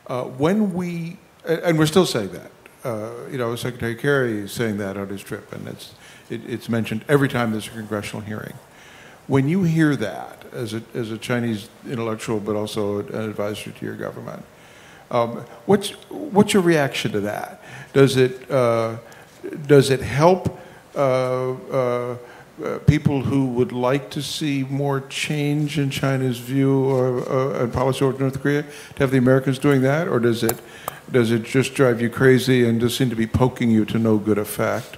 And we're still saying that. Secretary Kerry is saying that on his trip, and it's mentioned every time there's a congressional hearing. When you hear that as a Chinese intellectual, but also an advisor to your government, what's your reaction to that? Does it help people who would like to see more change in China's view and policy toward North Korea to have the Americans doing that, or does it just drive you crazy and just seem to be poking you to no good effect?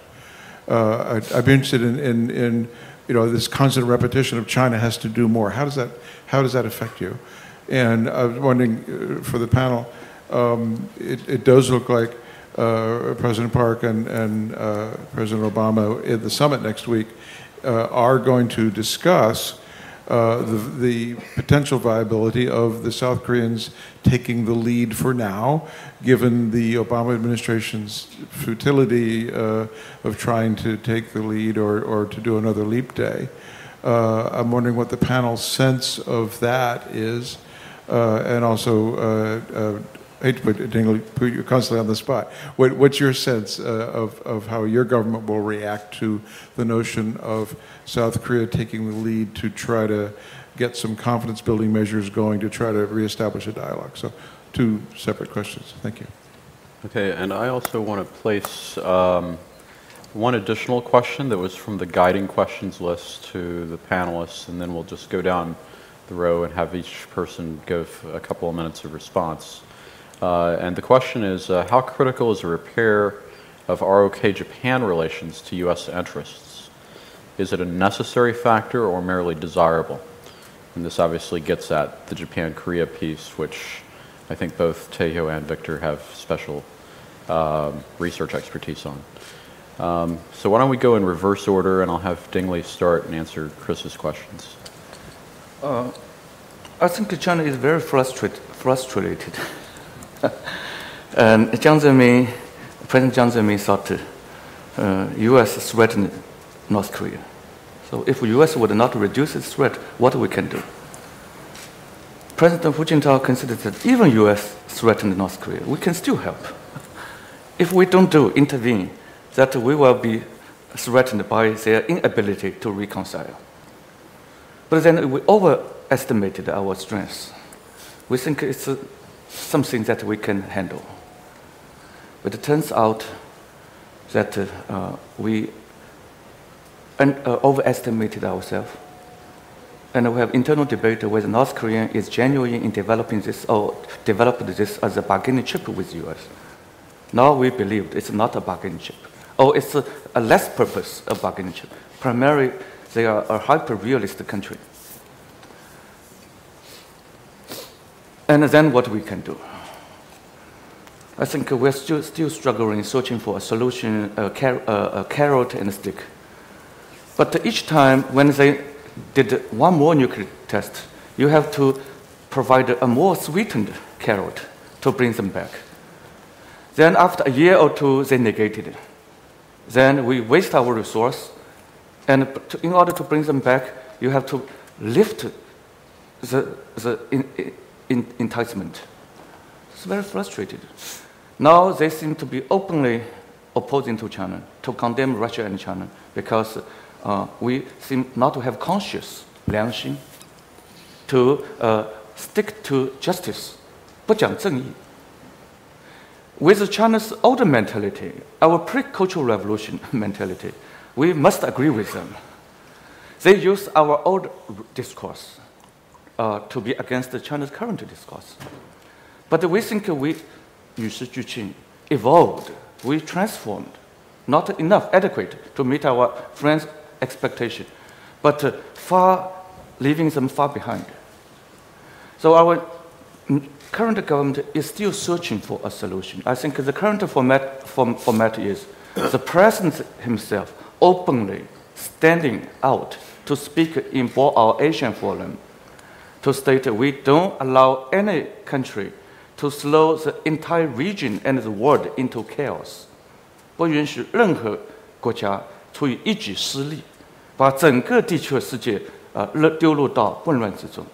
I'd be interested in this constant repetition of China has to do more. How does that affect you? And I was wondering for the panel, it does look like President Park and President Obama at the summit next week are going to discuss the potential viability of the South Koreans taking the lead for now, given the Obama administration's futility of trying to take the lead or to do another leap day. I'm wondering what the panel's sense of that is, and also, I hate to put you constantly on the spot. What's your sense of how your government will react to the notion of South Korea taking the lead to try to get some confidence-building measures going to try to reestablish a dialogue? So, two separate questions. Thank you. Okay, and I also want to place one additional question that was from the guiding questions list to the panelists, and then we'll just go down the row and have each person give a couple of minutes of response. And the question is, how critical is the repair of ROK-Japan relations to U.S. interests? Is it a necessary factor or merely desirable? And this obviously gets at the Japan-Korea piece, which I think both Tae-hyo and Victor have special research expertise on. So why don't we go in reverse order, and I'll have Ding-Li start and answer Chris's questions. I think China is very frustrated. And President Jiang Zemin thought U.S. threatened North Korea. So if U.S. would not reduce its threat, what we can do? President Hu Jintao considered that even U.S. threatened North Korea, we can still help. If we don't intervene, that we will be threatened by their inability to reconcile. But then we overestimated our strengths. We think it's something that we can handle. But it turns out that we overestimated ourselves. And we have internal debate whether North Korea is genuine in developing this or developed this as a bargaining chip with US. Now we believe it's not a bargaining chip. Or it's a less purpose of bargaining chip. Primarily, they are a hyper-realist country. And then what we can do? I think we're still struggling, searching for a solution, a carrot and a stick. But each time when they did one more nuclear test, you have to provide a more sweetened carrot to bring them back. Then after a year or two, they negated it. Then we waste our resource, and in order to bring them back, you have to lift the enticement. It's very frustrated. Now they seem to be openly opposing to China, to condemn Russia and China, because we seem not to have conscious 良心, to stick to justice, 不讲正义. With China's older mentality, our pre-cultural revolution mentality, we must agree with them. They use our old discourse to be against China's current discourse. But we think we 与时俱进, evolved, we transformed, not enough adequate to meet our friends' expectation, but leaving them far behind. So our current government is still searching for a solution. I think the current format is the president himself openly standing out to speak in our Asian forum, to state we don't allow any country to slow the entire region and the world into chaos. 不允许任何国家出于一己私利，把整个地区和世界丢入到混乱之中。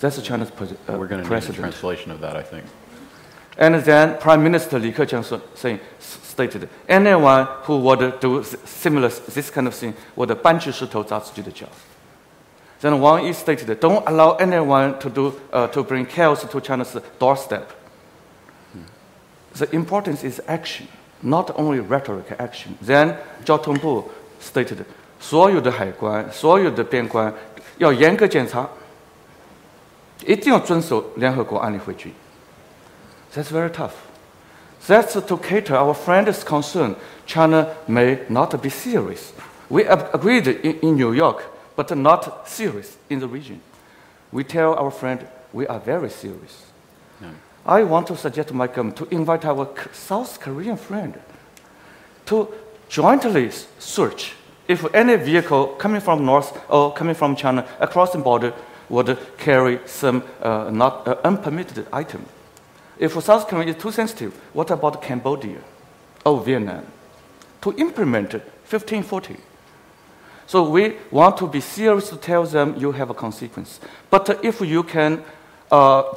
That's China's We're going to need a translation of that, I think. And then Prime Minister Li Keqiang stated, anyone who would do this kind of thing would 搬起石头砸自己的脚。Then Wang Yi stated, don't allow anyone to bring chaos to China's doorstep. The importance is action, not only rhetoric action. Then 交通部 stated, 所有的海关、所有的边关要严格检查，一定要遵守联合国安理会决议。That's very tough. That's to cater our friend's concern. China may not be serious. We agreed in New York, but not serious in the region. We tell our friend we are very serious. Yeah. I want to suggest to my government to invite our South Korean friend to jointly search if any vehicle coming from North or coming from China across the border would carry some not unpermitted item. If South Korea is too sensitive, what about Cambodia or Vietnam? To implement 1540. So we want to be serious to tell them you have a consequence. But if you can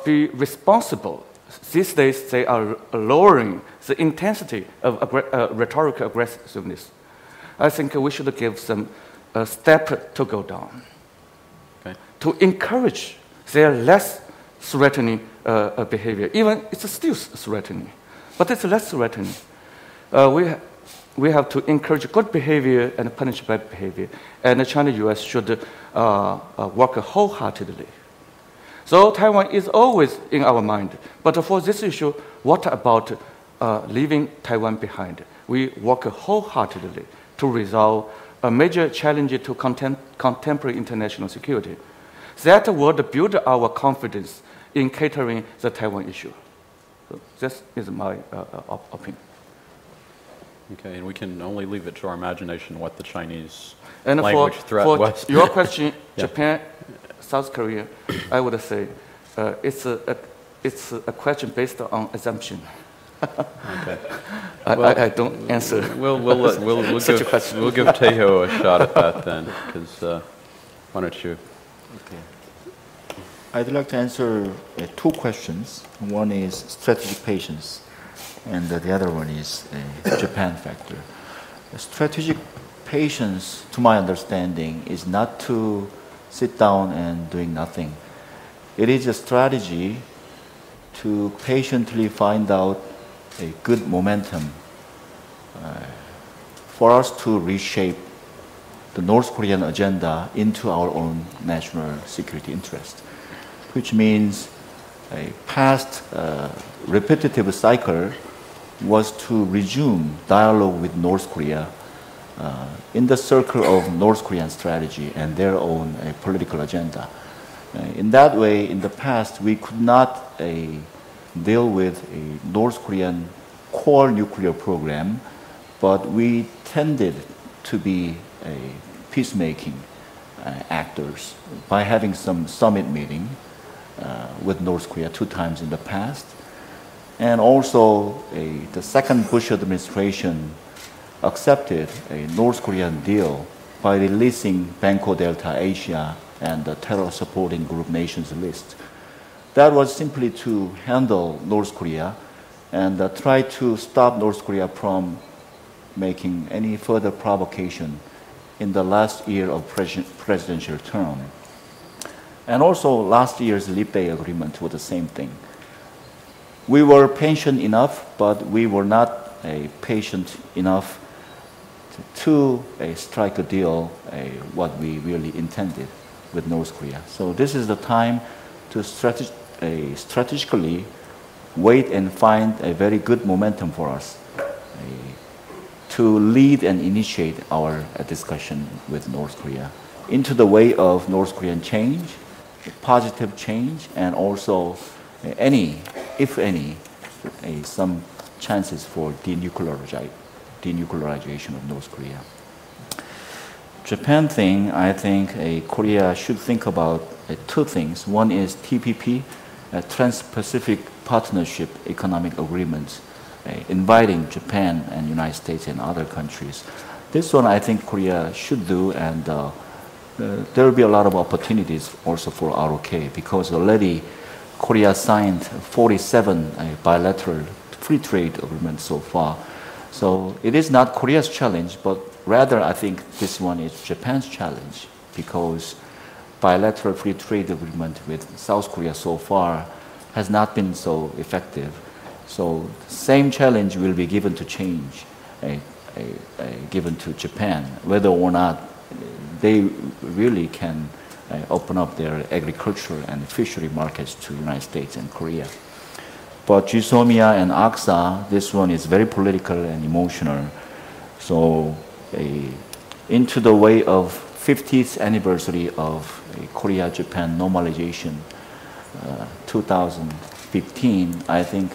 be responsible, these days they are lowering the intensity of rhetorical aggressiveness. I think we should give them a step to go down. Okay. To encourage their less threatening behavior. Even it's still threatening, but it's less threatening. We have to encourage good behavior and punish bad behavior. And China-US should work wholeheartedly. So Taiwan is always in our mind. But for this issue, what about leaving Taiwan behind? We work wholeheartedly to resolve a major challenge to contemporary international security. That would build our confidence in catering the Taiwan issue. So this is my opinion. Okay, and we can only leave it to our imagination what the Chinese and language threat was. Your question, yeah. Japan, South Korea, I would say it's a question based on assumption. Okay. I don't answer we'll such a question. We'll give Tae-hyo a shot at that then, because why don't you? Okay. I'd like to answer two questions. One is strategic patience, and the other one is Japan factor. Strategic patience, to my understanding, is not to sit down and doing nothing. It is a strategy to patiently find out a good momentum for us to reshape the North Korean agenda into our own national security interest, which means a past repetitive cycle was to resume dialogue with North Korea in the circle of North Korean strategy and their own political agenda. In that way, in the past, we could not deal with a North Korean core nuclear program, but we tended to be a peacemaking actors by having some summit meeting with North Korea 2 times in the past. And also the second Bush administration accepted a North Korean deal by releasing Banco Delta Asia and the terror supporting group nations list. That was simply to handle North Korea and try to stop North Korea from making any further provocation in the last year of presidential term. And also last year's Leap Day agreement was the same thing. We were patient enough, but we were not patient enough to strike a deal what we really intended with North Korea. So this is the time to strategically wait and find a very good momentum for us to lead and initiate our discussion with North Korea into the way of North Korean change, positive change, and also if any, some chances for denuclearization of North Korea. Japan thing, I think Korea should think about 2 things. One is TPP, Trans-Pacific Partnership Economic Agreement, inviting Japan and United States and other countries. This one I think Korea should do, and there will be a lot of opportunities also for ROK, because already Korea signed 47 bilateral free trade agreements so far. So it is not Korea's challenge, but rather I think this one is Japan's challenge, because bilateral free trade agreement with South Korea so far has not been so effective. So same challenge will be given to change, given to Japan, whether or not they really can open up their agriculture and fishery markets to United States and Korea. But GSOMIA and AXA, this one is very political and emotional. So into the way of 50th anniversary of Korea-Japan normalization, 2015, I think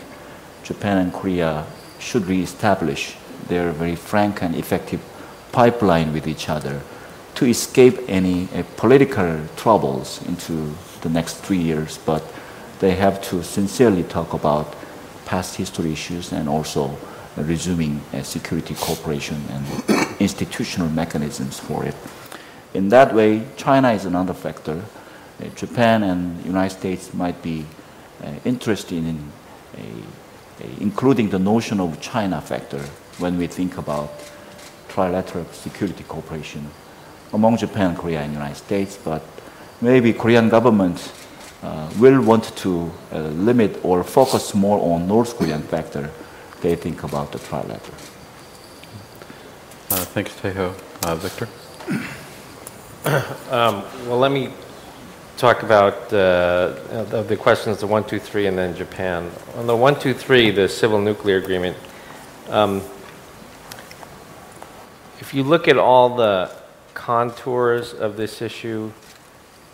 Japan and Korea should reestablish their very frank and effective pipeline with each other to escape any political troubles into the next 3 years. But they have to sincerely talk about past history issues and also resuming security cooperation and institutional mechanisms for it. In that way, China is another factor. Japan and the United States might be interested in including the notion of China factor when we think about trilateral security cooperation among Japan, Korea, and the United States. But maybe Korean government will want to limit or focus more on North Korean factor. They think about the trilateral. Thanks, Tae-hyo. Victor? Well, let me talk about the questions, the 1, 2, 3, and then Japan. On the 1, 2, 3, the civil nuclear agreement, if you look at all the contours of this issue,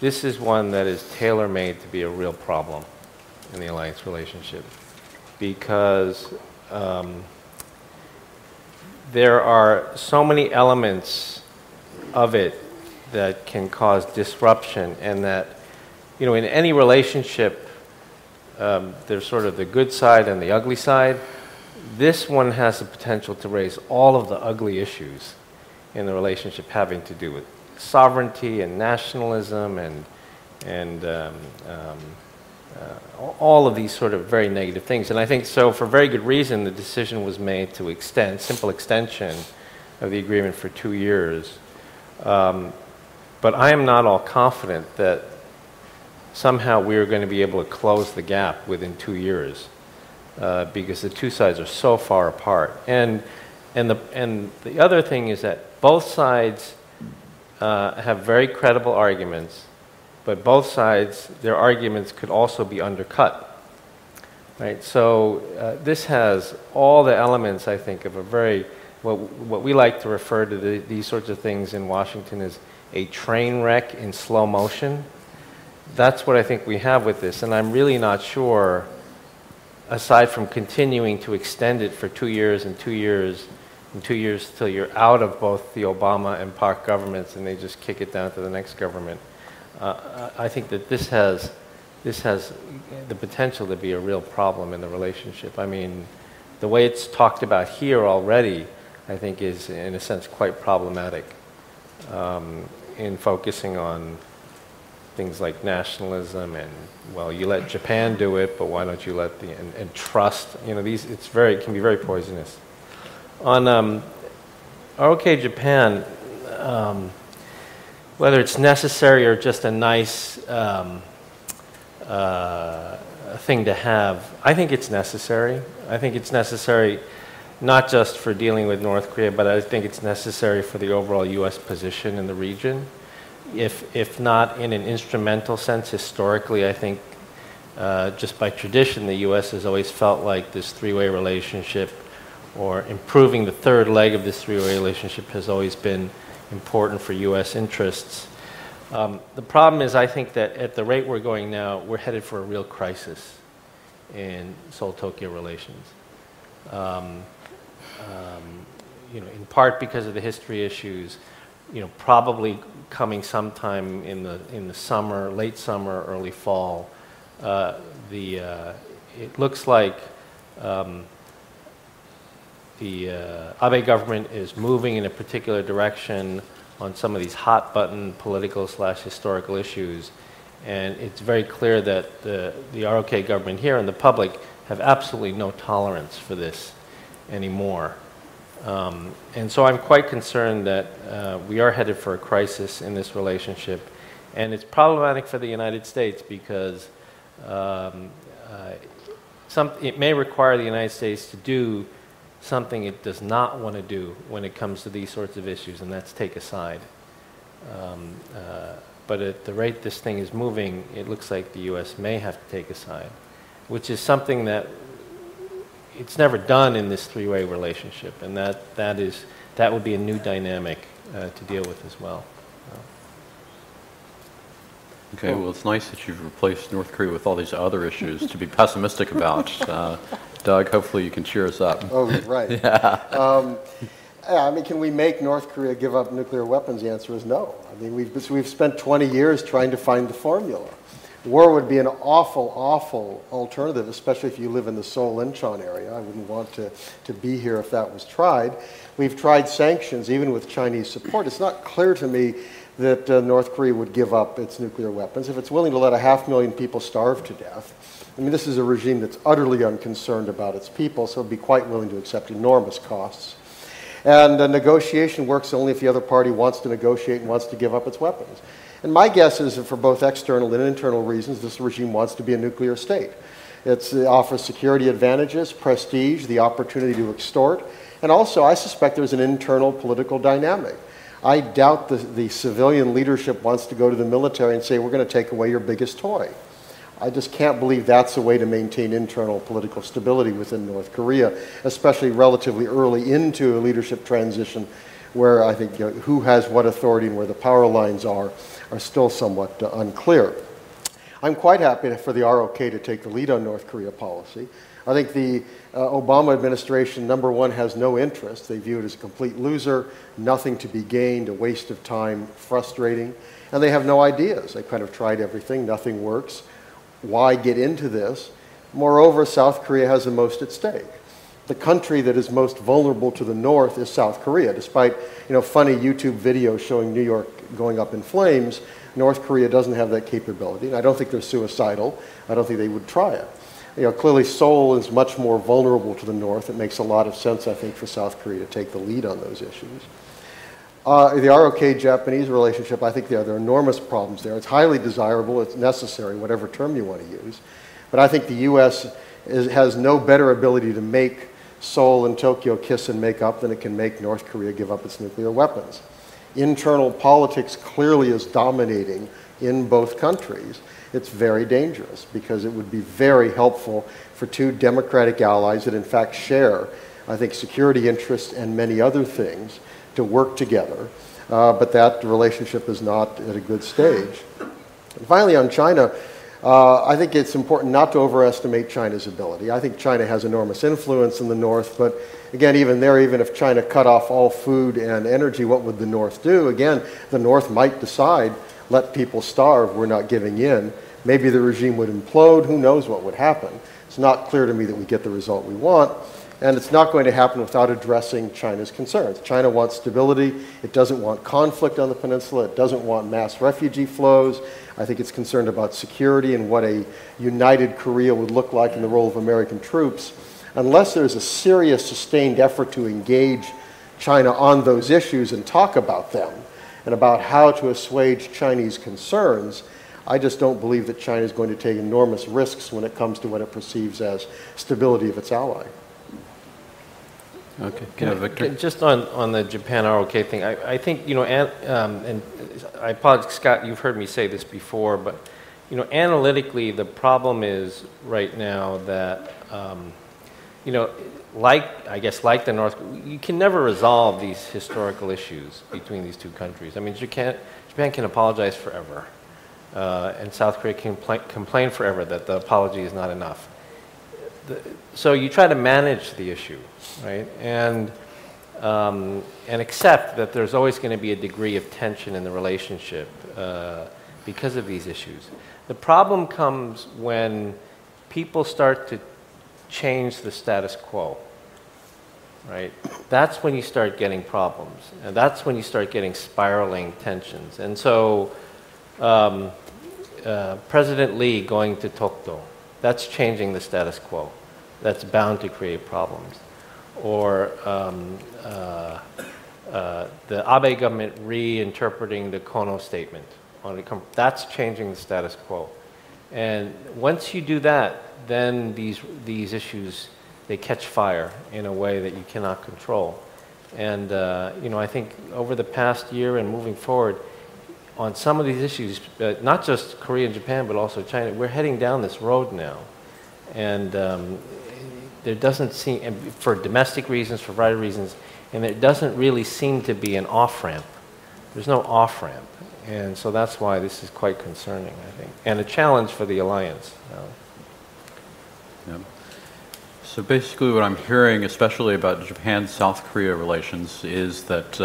this is one that is tailor-made to be a real problem in the alliance relationship, because there are so many elements of it that can cause disruption, and that, you know, in any relationship, there's sort of the good side and the ugly side. This one has the potential to raise all of the ugly issues in the relationship having to do with sovereignty and nationalism and all of these sort of very negative things. And I think so, for very good reason, the decision was made to extend, simple extension of the agreement for 2 years. But I am not all confident that somehow we are going to be able to close the gap within 2 years, because the two sides are so far apart. And the other thing is that both sides have very credible arguments, but both sides, their arguments could also be undercut. Right? So this has all the elements, I think, of a very, what we like to refer to these sorts of things in Washington as a train wreck in slow motion. That's what I think we have with this, and I'm really not sure aside from continuing to extend it for 2 years and 2 years and 2 years till you're out of both the Obama and Park governments and they just kick it down to the next government, I think that this has the potential to be a real problem in the relationship. I mean, the way it's talked about here already, I think, is in a sense quite problematic in focusing on things like nationalism and, well, you let Japan do it, but why don't you let the, and trust, you know, these, it can be very poisonous. On ROK Japan, whether it's necessary or just a nice thing to have, I think it's necessary. I think it's necessary not just for dealing with North Korea, but I think it's necessary for the overall U.S. position in the region. If not in an instrumental sense, historically, I think just by tradition, the U.S. has always felt like this three-way relationship or improving the third leg of this three-way relationship has always been important for U.S. interests. The problem is, I think that at the rate we're going now, we're headed for a real crisis in Seoul-Tokyo relations. You know, in part because of the history issues, you know, probably coming sometime in the summer, late summer, early fall. It looks like the Abe government is moving in a particular direction on some of these hot button political/historical issues, and it's very clear that the ROK government here and the public have absolutely no tolerance for this anymore. And so I'm quite concerned that we are headed for a crisis in this relationship, and it's problematic for the United States because it may require the United States to do something it does not want to do when it comes to these sorts of issues, and that's take a side. But at the rate this thing is moving, it looks like the U.S. may have to take a side, which is something that it's never done in this three-way relationship, and that would be a new dynamic to deal with as well. Okay, well, it's nice that you've replaced North Korea with all these other issues to be pessimistic about. Doug, hopefully you can cheer us up. Oh, right. Yeah. I mean, can we make North Korea give up nuclear weapons? The answer is no. I mean, we've spent 20 years trying to find the formula. War would be an awful, awful alternative, especially if you live in the Seoul-Incheon area. I wouldn't want to be here if that was tried. We've tried sanctions, even with Chinese support. It's not clear to me that North Korea would give up its nuclear weapons. If it's willing to let 500,000 people starve to death, I mean, this is a regime that's utterly unconcerned about its people, so it'd be quite willing to accept enormous costs. And a negotiation works only if the other party wants to negotiate and wants to give up its weapons. And my guess is that for both external and internal reasons, this regime wants to be a nuclear state. It offers security advantages, prestige, the opportunity to extort, and also I suspect there's an internal political dynamic. I doubt the civilian leadership wants to go to the military and say, we're going to take away your biggest toy. I just can't believe that's a way to maintain internal political stability within North Korea, especially relatively early into a leadership transition where I think who has what authority and where the power lines are still somewhat unclear. I'm quite happy for the ROK to take the lead on North Korea policy. I think the Obama administration, number one, has no interest. They view it as a complete loser, nothing to be gained, a waste of time, frustrating, and they have no ideas. They kind of tried everything, nothing works. Why get into this? Moreover, South Korea has the most at stake. The country that is most vulnerable to the north is South Korea. Despite funny YouTube videos showing New York going up in flames, North Korea doesn't have that capability. And I don't think they're suicidal. I don't think they would try it. Clearly Seoul is much more vulnerable to the north. It makes a lot of sense, I think, for South Korea to take the lead on those issues. The ROK-Japanese relationship, I think there are enormous problems there. It's highly desirable, it's necessary, whatever term you want to use. But I think the U.S. has no better ability to make Seoul and Tokyo kiss and make up than it can make North Korea give up its nuclear weapons. Internal politics clearly is dominating in both countries. It's very dangerous because it would be very helpful for two democratic allies that in fact share, I think, security interests and many other things to work together. But that relationship is not at a good stage. And finally, on China, I think it's important not to overestimate China's ability. I think China has enormous influence in the North, but again, even there, even if China cut off all food and energy, what would the North do? Again, the North might decide, let people starve, we're not giving in. Maybe the regime would implode, who knows what would happen. It's not clear to me that we get the result we want, and it's not going to happen without addressing China's concerns. China wants stability, it doesn't want conflict on the peninsula, it doesn't want mass refugee flows. I think it's concerned about security and what a united Korea would look like in the role of American troops. Unless there's a serious, sustained effort to engage China on those issues and talk about them and about how to assuage Chinese concerns, I just don't believe that China is going to take enormous risks when it comes to what it perceives as stability of its ally. Okay, Victor? Just on the Japan ROK thing, I think, you know, and I apologize, Scott, you've heard me say this before, but, you know, analytically, the problem is right now that, you know, I guess like the North, you can never resolve these historical issues between these two countries. I mean, Japan can apologize forever, and South Korea can complain forever that the apology is not enough. So you try to manage the issue, right? And accept that there's always going to be a degree of tension in the relationship because of these issues. The problem comes when people start to change the status quo, right? That's when you start getting problems, and that's when you start getting spiraling tensions. And so President Lee going to Tokdo, that's changing the status quo. That's bound to create problems. Or the Abe government reinterpreting the Kono statement. That's changing the status quo. And once you do that, then these issues, they catch fire in a way that you cannot control. And you know, I think over the past year and moving forward, on some of these issues, not just Korea and Japan, but also China, we're heading down this road now. And there doesn't seem, and for domestic reasons, for a variety of reasons, and there doesn't really seem to be an off-ramp. There's no off-ramp. And so that's why this is quite concerning, I think, and a challenge for the alliance. Yeah. So basically what I'm hearing, especially about Japan-South Korea relations, is that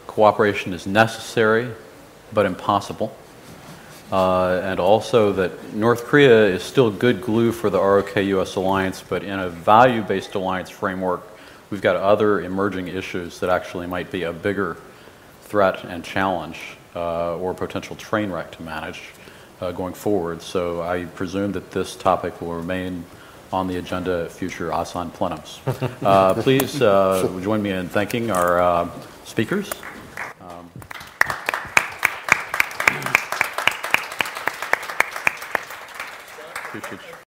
cooperation is necessary but impossible. And also that North Korea is still good glue for the ROK-US alliance, but in a value-based alliance framework, we've got other emerging issues that actually might be a bigger threat and challenge or potential train wreck to manage going forward. So I presume that this topic will remain on the agenda at future Asan Plenums. Please join me in thanking our speakers. Appreciate you.